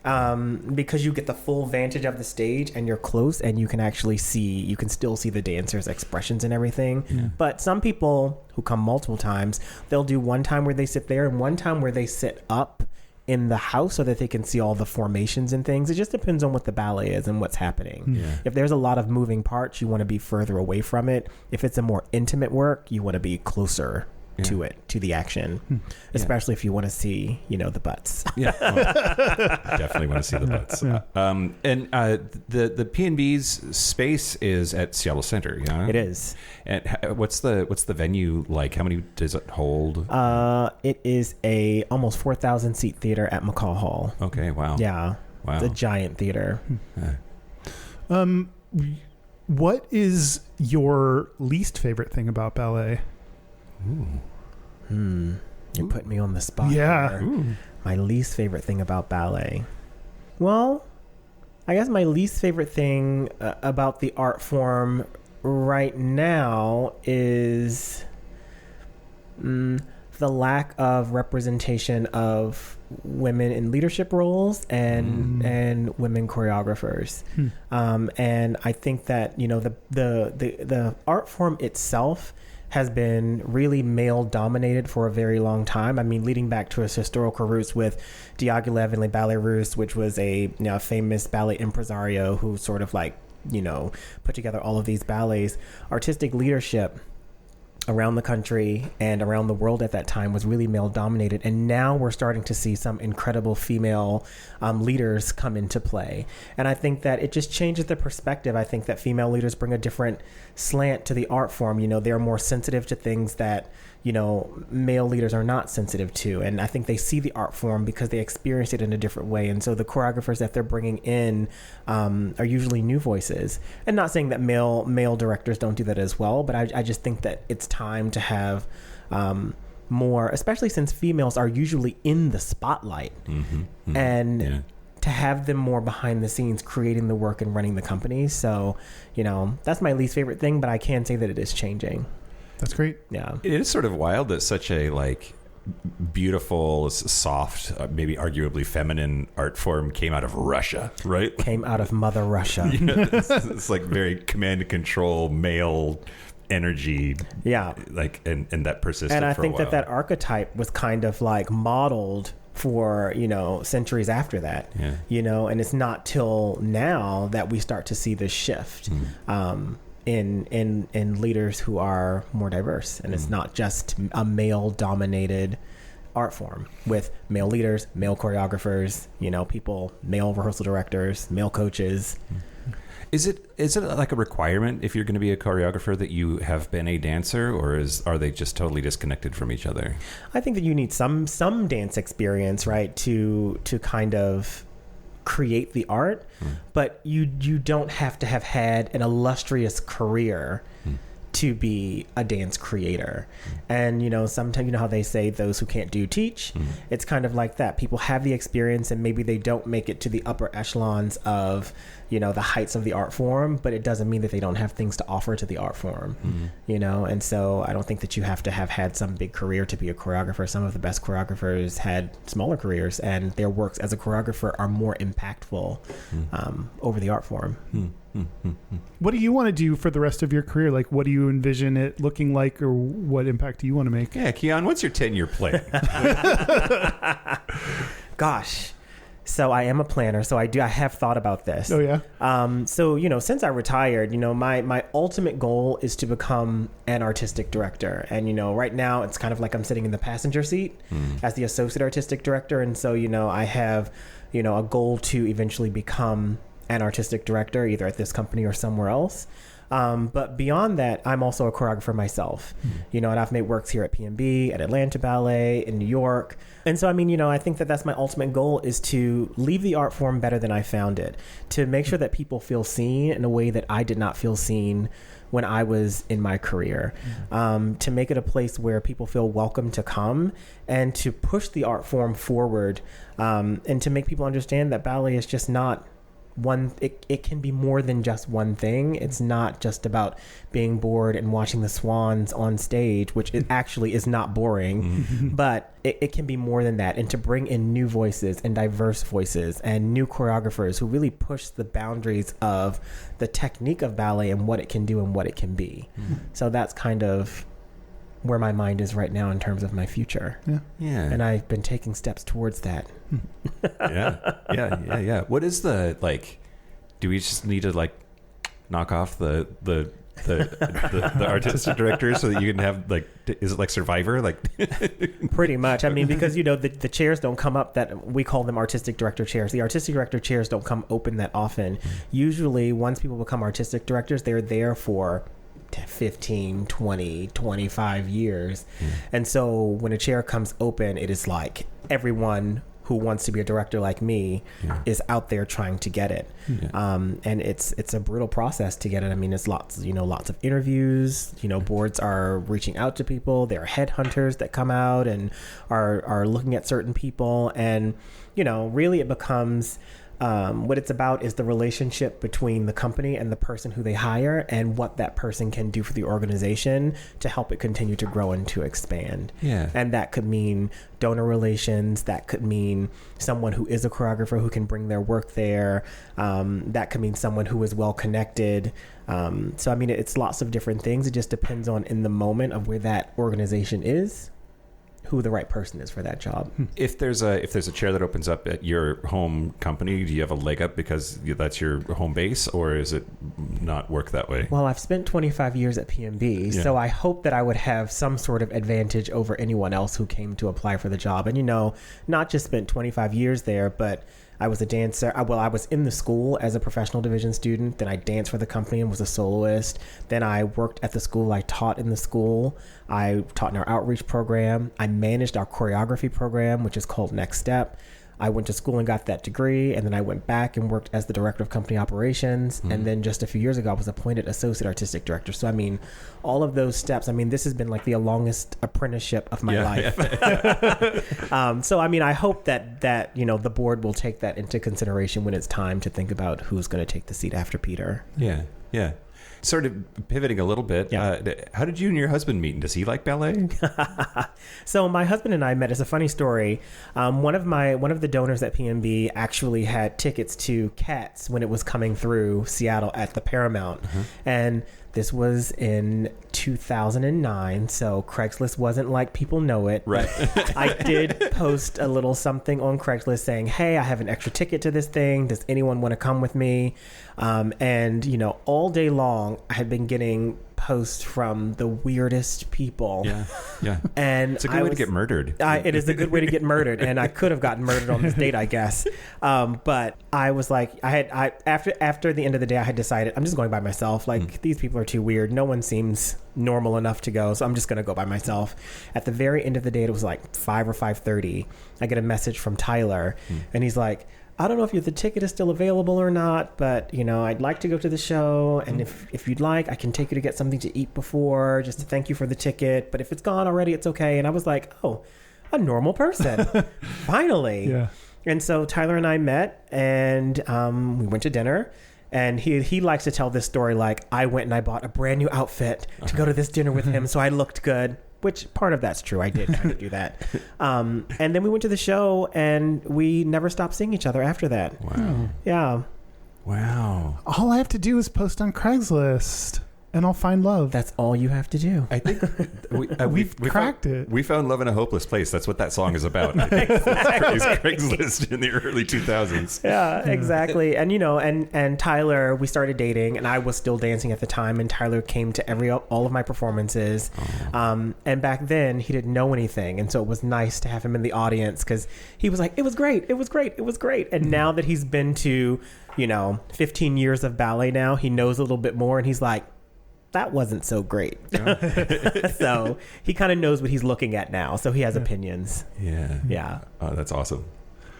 because you get the full vantage of the stage and you're close and you can still see the dancers' expressions and everything. Yeah. But some people who come multiple times, they'll do one time where they sit there and one time where they sit up in the house so that they can see all the formations and things. It just depends on what the ballet is and what's happening. Yeah. If there's a lot of moving parts, you want to be further away from it. If it's a more intimate work, you want to be closer to it, to the action, especially if you want to see, the butts. Yeah, definitely want to see the butts. Yeah. And the P&B's space is at Seattle Center. Yeah, It is. And what's the venue like? How many does it hold? It is a almost 4,000 seat theater at McCall Hall. Okay, wow. Yeah, Wow. It's a giant theater. What is your least favorite thing about ballet? You put me on the spot. Yeah. Here. My least favorite thing about ballet. Well, I guess my least favorite thing about the art form right now is the lack of representation of women in leadership roles and women choreographers. And I think that the art form itself has been really male dominated for a very long time. I mean, leading back to its historical roots with Diaghilev and Les Ballets Russes, which was a famous ballet impresario who sort of put together all of these ballets. Artistic leadership around the country and around the world at that time was really male dominated, and now we're starting to see some incredible female leaders come into play, and I think that it just changes the perspective. I think that female leaders bring a different slant to the art form. They're more sensitive to things that male leaders are not sensitive to, and I think they see the art form because they experience it in a different way. And so the choreographers that they're bringing in are usually new voices, and not saying that male directors don't do that as well, but I just think that it's time to have more, especially since females are usually in the spotlight, and to have them more behind the scenes creating the work and running the company. So that's my least favorite thing, but I can say that it is changing. That's great. Yeah. It is sort of wild that such a beautiful, soft, maybe arguably feminine art form came out of Russia, right? Came out of Mother Russia. It's like very command and control male energy. Yeah. And that persisted and I for think a while. that archetype was kind of modeled for centuries after that. And it's not till now that we start to see this shift in leaders who are more diverse, and it's not just a male dominated art form with male leaders, male choreographers, people, male rehearsal directors, male coaches. Is it like a requirement if you're going to be a choreographer that you have been a dancer, or are they just totally disconnected from each other? I think that you need some dance experience, right, to kind of create the art, but you don't have to have had an illustrious career to be a dance creator. And, sometimes, how they say those who can't do teach. It's kind of like that. People have the experience and maybe they don't make it to the upper echelons of, the heights of the art form, but it doesn't mean that they don't have things to offer to the art form, and so I don't think that you have to have had some big career to be a choreographer. Some of the best choreographers had smaller careers and their works as a choreographer are more impactful over the art form. What do you want to do for the rest of your career? Like, what do you envision it looking like, or what impact do you want to make? Yeah, Kiyon, what's your 10-year plan? Gosh. So I am a planner, so I have thought about this. Oh, yeah? So, since I retired, my ultimate goal is to become an artistic director. And, right now it's kind of like I'm sitting in the passenger seat as the associate artistic director. And so, I have, a goal to eventually become an artistic director, either at this company or somewhere else. But beyond that, I'm also a choreographer myself, and I've made works here at PNB, at Atlanta Ballet, in New York. And so, I think that that's my ultimate goal, is to leave the art form better than I found it, to make sure that people feel seen in a way that I did not feel seen when I was in my career, to make it a place where people feel welcome to come and to push the art form forward, and to make people understand that ballet is just not one. It can be more than just one thing. It's not just about being bored and watching the swans on stage, which it actually is not boring, but it can be more than that. And to bring in new voices and diverse voices and new choreographers who really push the boundaries of the technique of ballet and what it can do and what it can be. So that's kind of where my mind is right now in terms of my future. Yeah. And I've been taking steps towards that. Yeah. What is the, do we just need to knock off the artistic director so that you can have is it like Survivor? Pretty much. Because the chairs don't come up, that we call them artistic director chairs. The artistic director chairs don't come open that often. Usually once people become artistic directors, they're there for 15, 20, 25 years. And so when a chair comes open, it is like everyone who wants to be a director like me is out there trying to get it. And it's a brutal process to get it. It's lots of interviews, boards are reaching out to people. There are headhunters that come out and are looking at certain people. And, really it becomes, what it's about is the relationship between the company and the person who they hire, and what that person can do for the organization to help it continue to grow and to expand. And that could mean donor relations. That could mean someone who is a choreographer who can bring their work there. That could mean someone who is well connected. So it's lots of different things. It just depends on, in the moment of where that organization is, who the right person is for that job. If there's a chair that opens up at your home company, do you have a leg up because that's your home base, or is it not work that way? Well, I've spent 25 years at PNB, so I hope that I would have some sort of advantage over anyone else who came to apply for the job. And, not just spent 25 years there, but I was a dancer. I was in the school as a professional division student. Then I danced for the company and was a soloist. Then I worked at the school. I taught in the school. I taught in our outreach program. I managed our choreography program, which is called Next Step. I went to school and got that degree, and then I went back and worked as the director of company operations. And then just a few years ago, I was appointed associate artistic director. So, all of those steps, this has been like the longest apprenticeship of my life. So, I hope that the board will take that into consideration when it's time to think about who's going to take the seat after Peter. Yeah. Sort of pivoting a little bit, how did you and your husband meet? And does he like ballet? So my husband and I met. It's a funny story. One of the donors at PNB actually had tickets to Cats when it was coming through Seattle at the Paramount, and this was in 2009, so Craigslist wasn't like people know it. Right. I did post a little something on Craigslist saying, hey, I have an extra ticket to this thing. Does anyone want to come with me? And, all day long, I had been getting posts from the weirdest people. Yeah. And it's a good way to get murdered. It is a good way to get murdered, and I could have gotten murdered on this date, I guess. But I was like, after the end of the day, I had decided I'm just going by myself. These people are too weird. No one seems normal enough to go, so I'm just going to go by myself. At the very end of the day, it was like 5 or 5:30. I get a message from Tyler, and he's like, I don't know if the ticket is still available or not, but, I'd like to go to the show. And if you'd like, I can take you to get something to eat before, just to thank you for the ticket. But if it's gone already, it's okay. And I was like, oh, a normal person. Finally. Yeah. And so Tyler and I met, and we went to dinner. And he likes to tell this story like, I went and I bought a brand new outfit to go to this dinner with him, so I looked good, which part of that's true. I did kind of do that. And then we went to the show, and we never stopped seeing each other after that. Wow. Yeah. Wow. All I have to do is post on Craigslist, and I'll find love. That's all you have to do. I think We've cracked it. We found love in a hopeless place. That's what that song is about. It's Craigslist in the early 2000s. Yeah, exactly. And and Tyler, we started dating, and I was still dancing at the time, and Tyler came to all of my performances. Oh. And back then he didn't know anything, and so it was nice to have him in the audience, because he was like, it was great, it was great, it was great. And now that he's been to 15 years of ballet now, he knows a little bit more, and he's like, that wasn't so great. So he kind of knows what he's looking at now. So he has opinions. Yeah. Yeah. Oh, that's awesome.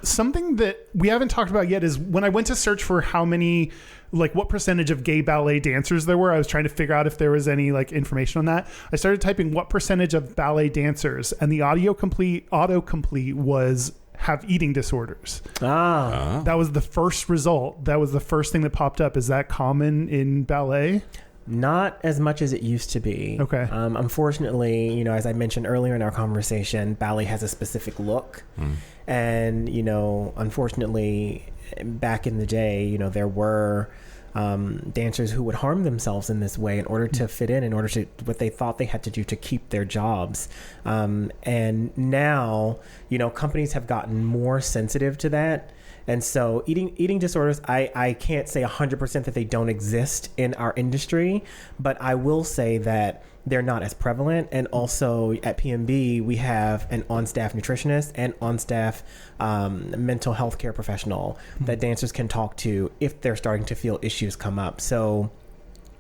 Something that we haven't talked about yet is when I went to search for what percentage of gay ballet dancers there were, I was trying to figure out if there was any information on that. I started typing what percentage of ballet dancers, and the autocomplete was have eating disorders. That was the first result. That was the first thing that popped up. Is that common in ballet? Not as much as it used to be. Okay. Unfortunately, as I mentioned earlier in our conversation, ballet has a specific look. And, unfortunately, back in the day, there were dancers who would harm themselves in this way in order to fit in order to what they thought they had to do to keep their jobs. And now, companies have gotten more sensitive to that. And so eating disorders, I can't say 100% that they don't exist in our industry, but I will say that they're not as prevalent. And also at PMB, we have an on-staff nutritionist and on-staff mental health care professional that dancers can talk to if they're starting to feel issues come up. So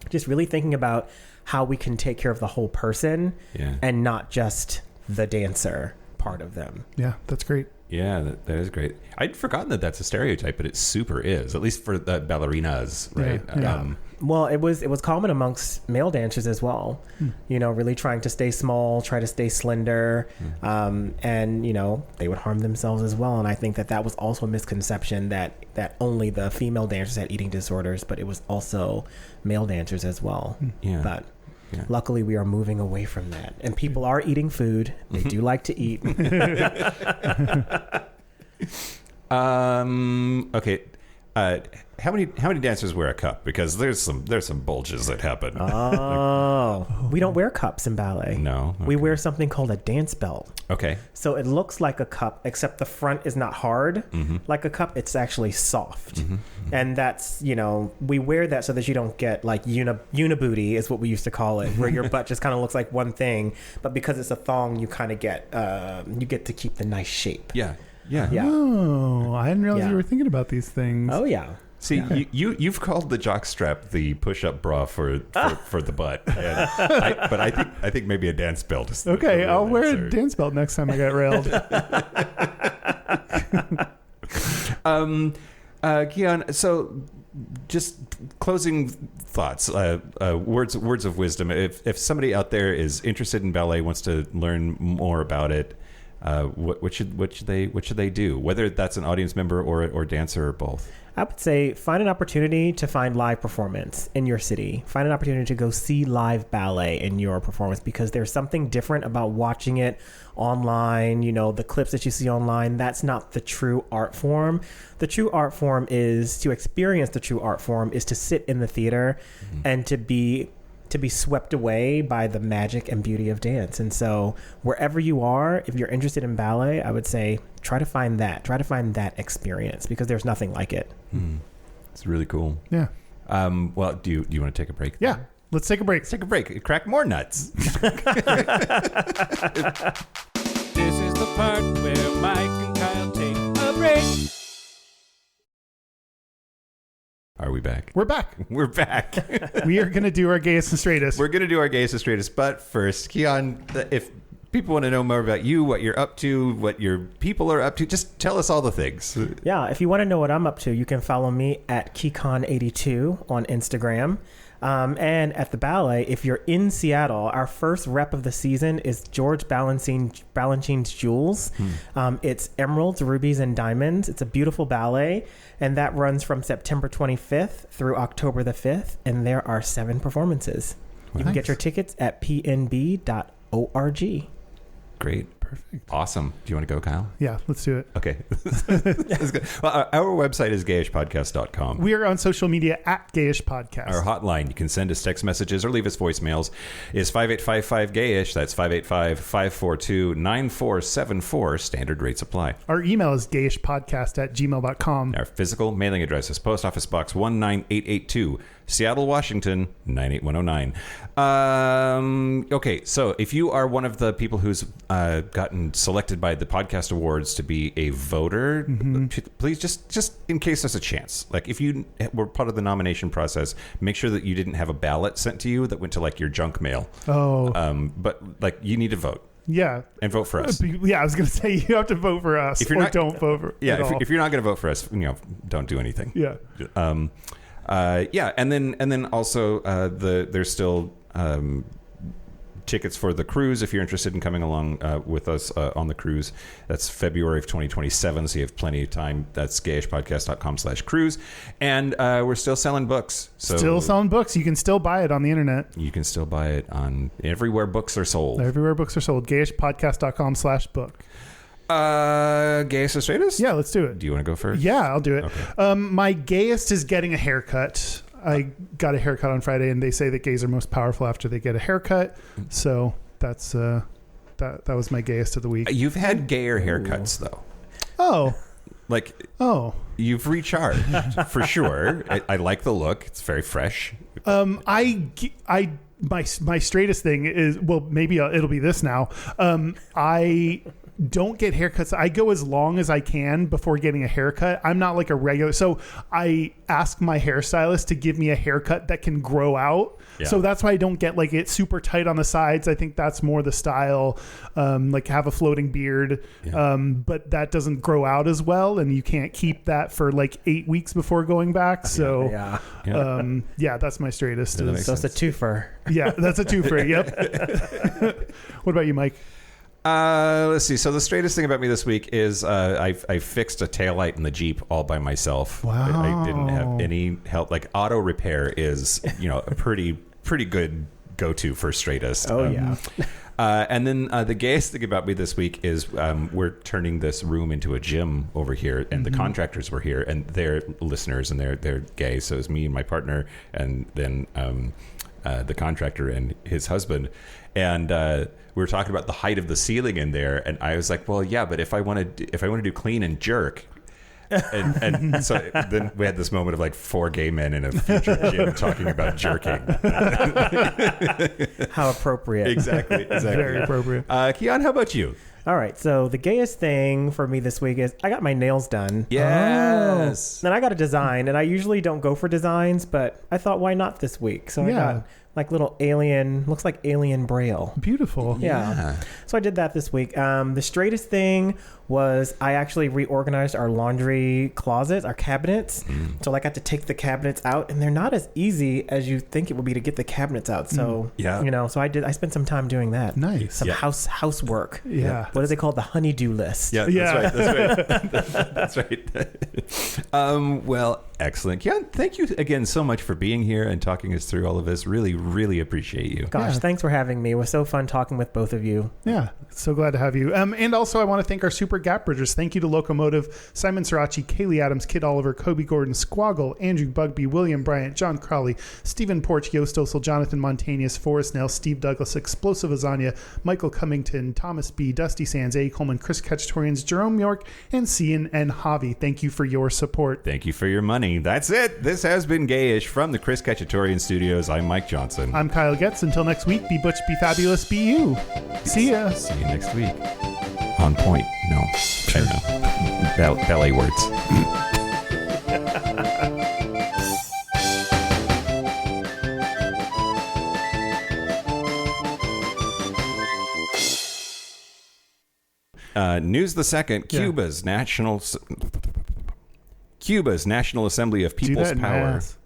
just really thinking about how we can take care of the whole person and not just the dancer part of them. Yeah, that's great. Yeah, that is great. I'd forgotten that that's a stereotype, but it super is, at least for the ballerinas, right? Yeah. Well, it was common amongst male dancers as well. Really trying to stay small, try to stay slender, and they would harm themselves as well. And I think that was also a misconception that only the female dancers had eating disorders, but it was also male dancers as well. Yeah. But luckily, we are moving away from that, and people are eating food. They do like to eat. Okay. How many dancers wear a cup? Because there's some bulges that happen. Oh, we don't wear cups in ballet. No, we wear something called a dance belt. Okay. So it looks like a cup, except the front is not hard like a cup. It's actually soft, and that's we wear that so that you don't get like unibooty is what we used to call it, where your butt just kind of looks like one thing, but because it's a thong, you kind of get to keep the nice shape. Yeah. Oh, I didn't realize you were thinking about these things. Oh yeah. See, you've called the jockstrap the push-up bra for the butt, but I think maybe a dance belt is okay. I'll wear answer. a dance belt next time I get railed. Kiyon, so just closing thoughts, words of wisdom. If somebody out there is interested in ballet, wants to learn more about it, what should they do? Whether that's an audience member or dancer or both. I would say find an opportunity to find live performance in your city. Find an opportunity to go see live ballet in your performance, because there's something different about watching it online. The clips that you see online, that's not the true art form. The true art form is to experience the true art form is to sit in the theater and to be swept away by the magic and beauty of dance. And so wherever you are, if you're interested in ballet, I would say try to find that experience, because there's nothing like it. It's really cool. Yeah. Well, do you want to take a break? Yeah. Let's take a break. Let's take a break. Crack more nuts. This is the part where Mike and Kyle take a break. Are we back? We're back. We're back. We are going to do our Gayest and Straightest. We're going to do our Gayest and Straightest, but first, Kiyon, if People want to know more about you, what you're up to, what your people are up to. Just tell us all the things. Yeah, if you want to know what I'm up to, you can follow me at Keycon82 on Instagram. And at the ballet, if you're in Seattle, our first rep of the season is George Balanchine's Jewels. It's emeralds, rubies, and diamonds. It's a beautiful ballet, and that runs from September 25th through October the 5th, and there are 7 performances. You can get your tickets at pnb.org. Great. Perfect. Awesome. Do you want to go, Kyle? Yeah, let's do it. Okay. That's good. Well, our website is gayishpodcast.com. We are on social media at Gayish Podcast. Our hotline, you can send us text messages or leave us voicemails, is 585-5-GAYISH. That's 585-542-9474. Standard rates apply. Our email is gayishpodcast@gmail.com. Our physical mailing address is Post Office Box 19882, Seattle, Washington, 98109. Okay, so if you are one of the people who's gotten selected by the Podcast Awards to be a voter, please just in case there's a chance. Like if you were part of the nomination process, make sure that you didn't have a ballot sent to you that went to like your junk mail. But like you need to vote. Yeah. And vote for us. Yeah, I was going to say you have to vote for us if you're not, don't vote for if you're not going to vote for us, don't do anything. Yeah. And then also there's still tickets for the cruise if you're interested in coming along with us on the cruise. That's February of 2027, so you have plenty of time. That's gayishpodcast.com/cruise. And we're still selling books. Still selling books. You can still buy it on the internet. You can still buy it on everywhere books are sold. Everywhere books are sold. gayishpodcast.com/book. Gayest or Straightest? Yeah, let's do it. Do you want to go first? Yeah, I'll do it. Okay. My Gayest is getting a haircut. I got a haircut on Friday, and they say that gays are most powerful after they get a haircut. So that's that was my Gayest of the week. You've had gayer haircuts though. Oh. You've recharged for sure. I like the look. It's very fresh. My straightest thing is, well, maybe it'll be this now. I don't get haircuts. I go as long as I can before getting a haircut. I'm not like a regular. So I ask my hairstylist to give me a haircut that can grow out. Yeah. So that's why I don't get like it super tight on the sides. I think that's more the style, like have a floating beard, but that doesn't grow out as well. And you can't keep that for like 8 weeks before going back. So that's my straightest. So it's a twofer. Yeah, that's a twofer. Yep. What about you, Mike? Let's see. So the straightest thing about me this week is I fixed a taillight in the Jeep all by myself. Wow. I didn't have any help. Like auto repair is, a pretty good go-to for straightest. Oh, yeah. And then the gayest thing about me this week is we're turning this room into a gym over here, and the contractors were here, and they're listeners, and they're gay. So it's me and my partner, and then the contractor and his husband, and we were talking about the height of the ceiling in there, and I was like, well, yeah, but if I want to do clean and jerk. And so then we had this moment of like 4 gay men in a future gym talking about jerking. How appropriate. Exactly. Very appropriate. Kiyon, how about you? All right. So the gayest thing for me this week is I got my nails done. Yes. Then I got a design, and I usually don't go for designs, but I thought, why not this week? So I got like little looks like alien braille. Beautiful. Yeah. So I did that this week. The straightest thing was I actually reorganized our laundry closets, our cabinets. So I got to take the cabinets out, and they're not as easy as you think it would be to get the cabinets out. So, so I spent some time doing that. Nice. Some housework. Yeah. What do they call it? The honeydew list. Yeah, that's right. Well, excellent. Kiyon, thank you again so much for being here and talking us through all of this. Really, really appreciate you. Gosh, thanks for having me. It was so fun talking with both of you. Yeah, so glad to have you. And also I want to thank our super gap bridgers. Thank you to Locomotive, Simon Srirachi, Kaylee Adams, Kid Oliver, Kobe Gordon, Squoggle, Andrew Bugby, William Bryant, John Crowley, Stephen Porch, Yost Osel, Jonathan Montanius, Forrest Nail, Steve Douglas, Explosive Lasagna, Michael Cummington, Thomas B., Dusty Sands, A. Coleman, Chris Ketchatorians, Jerome York, and Cian and Javi. Thank you for your support. Thank you for your money. That's it. This has been Gayish from the Chris Ketchatorian Studios. I'm Mike Johnson. I'm Kyle Getz. Until next week, be butch, be fabulous, be you. See ya. See you next week. On point. No. I don't know. Ballet words. News the second. Cuba's National Assembly of People's that in Power. mass.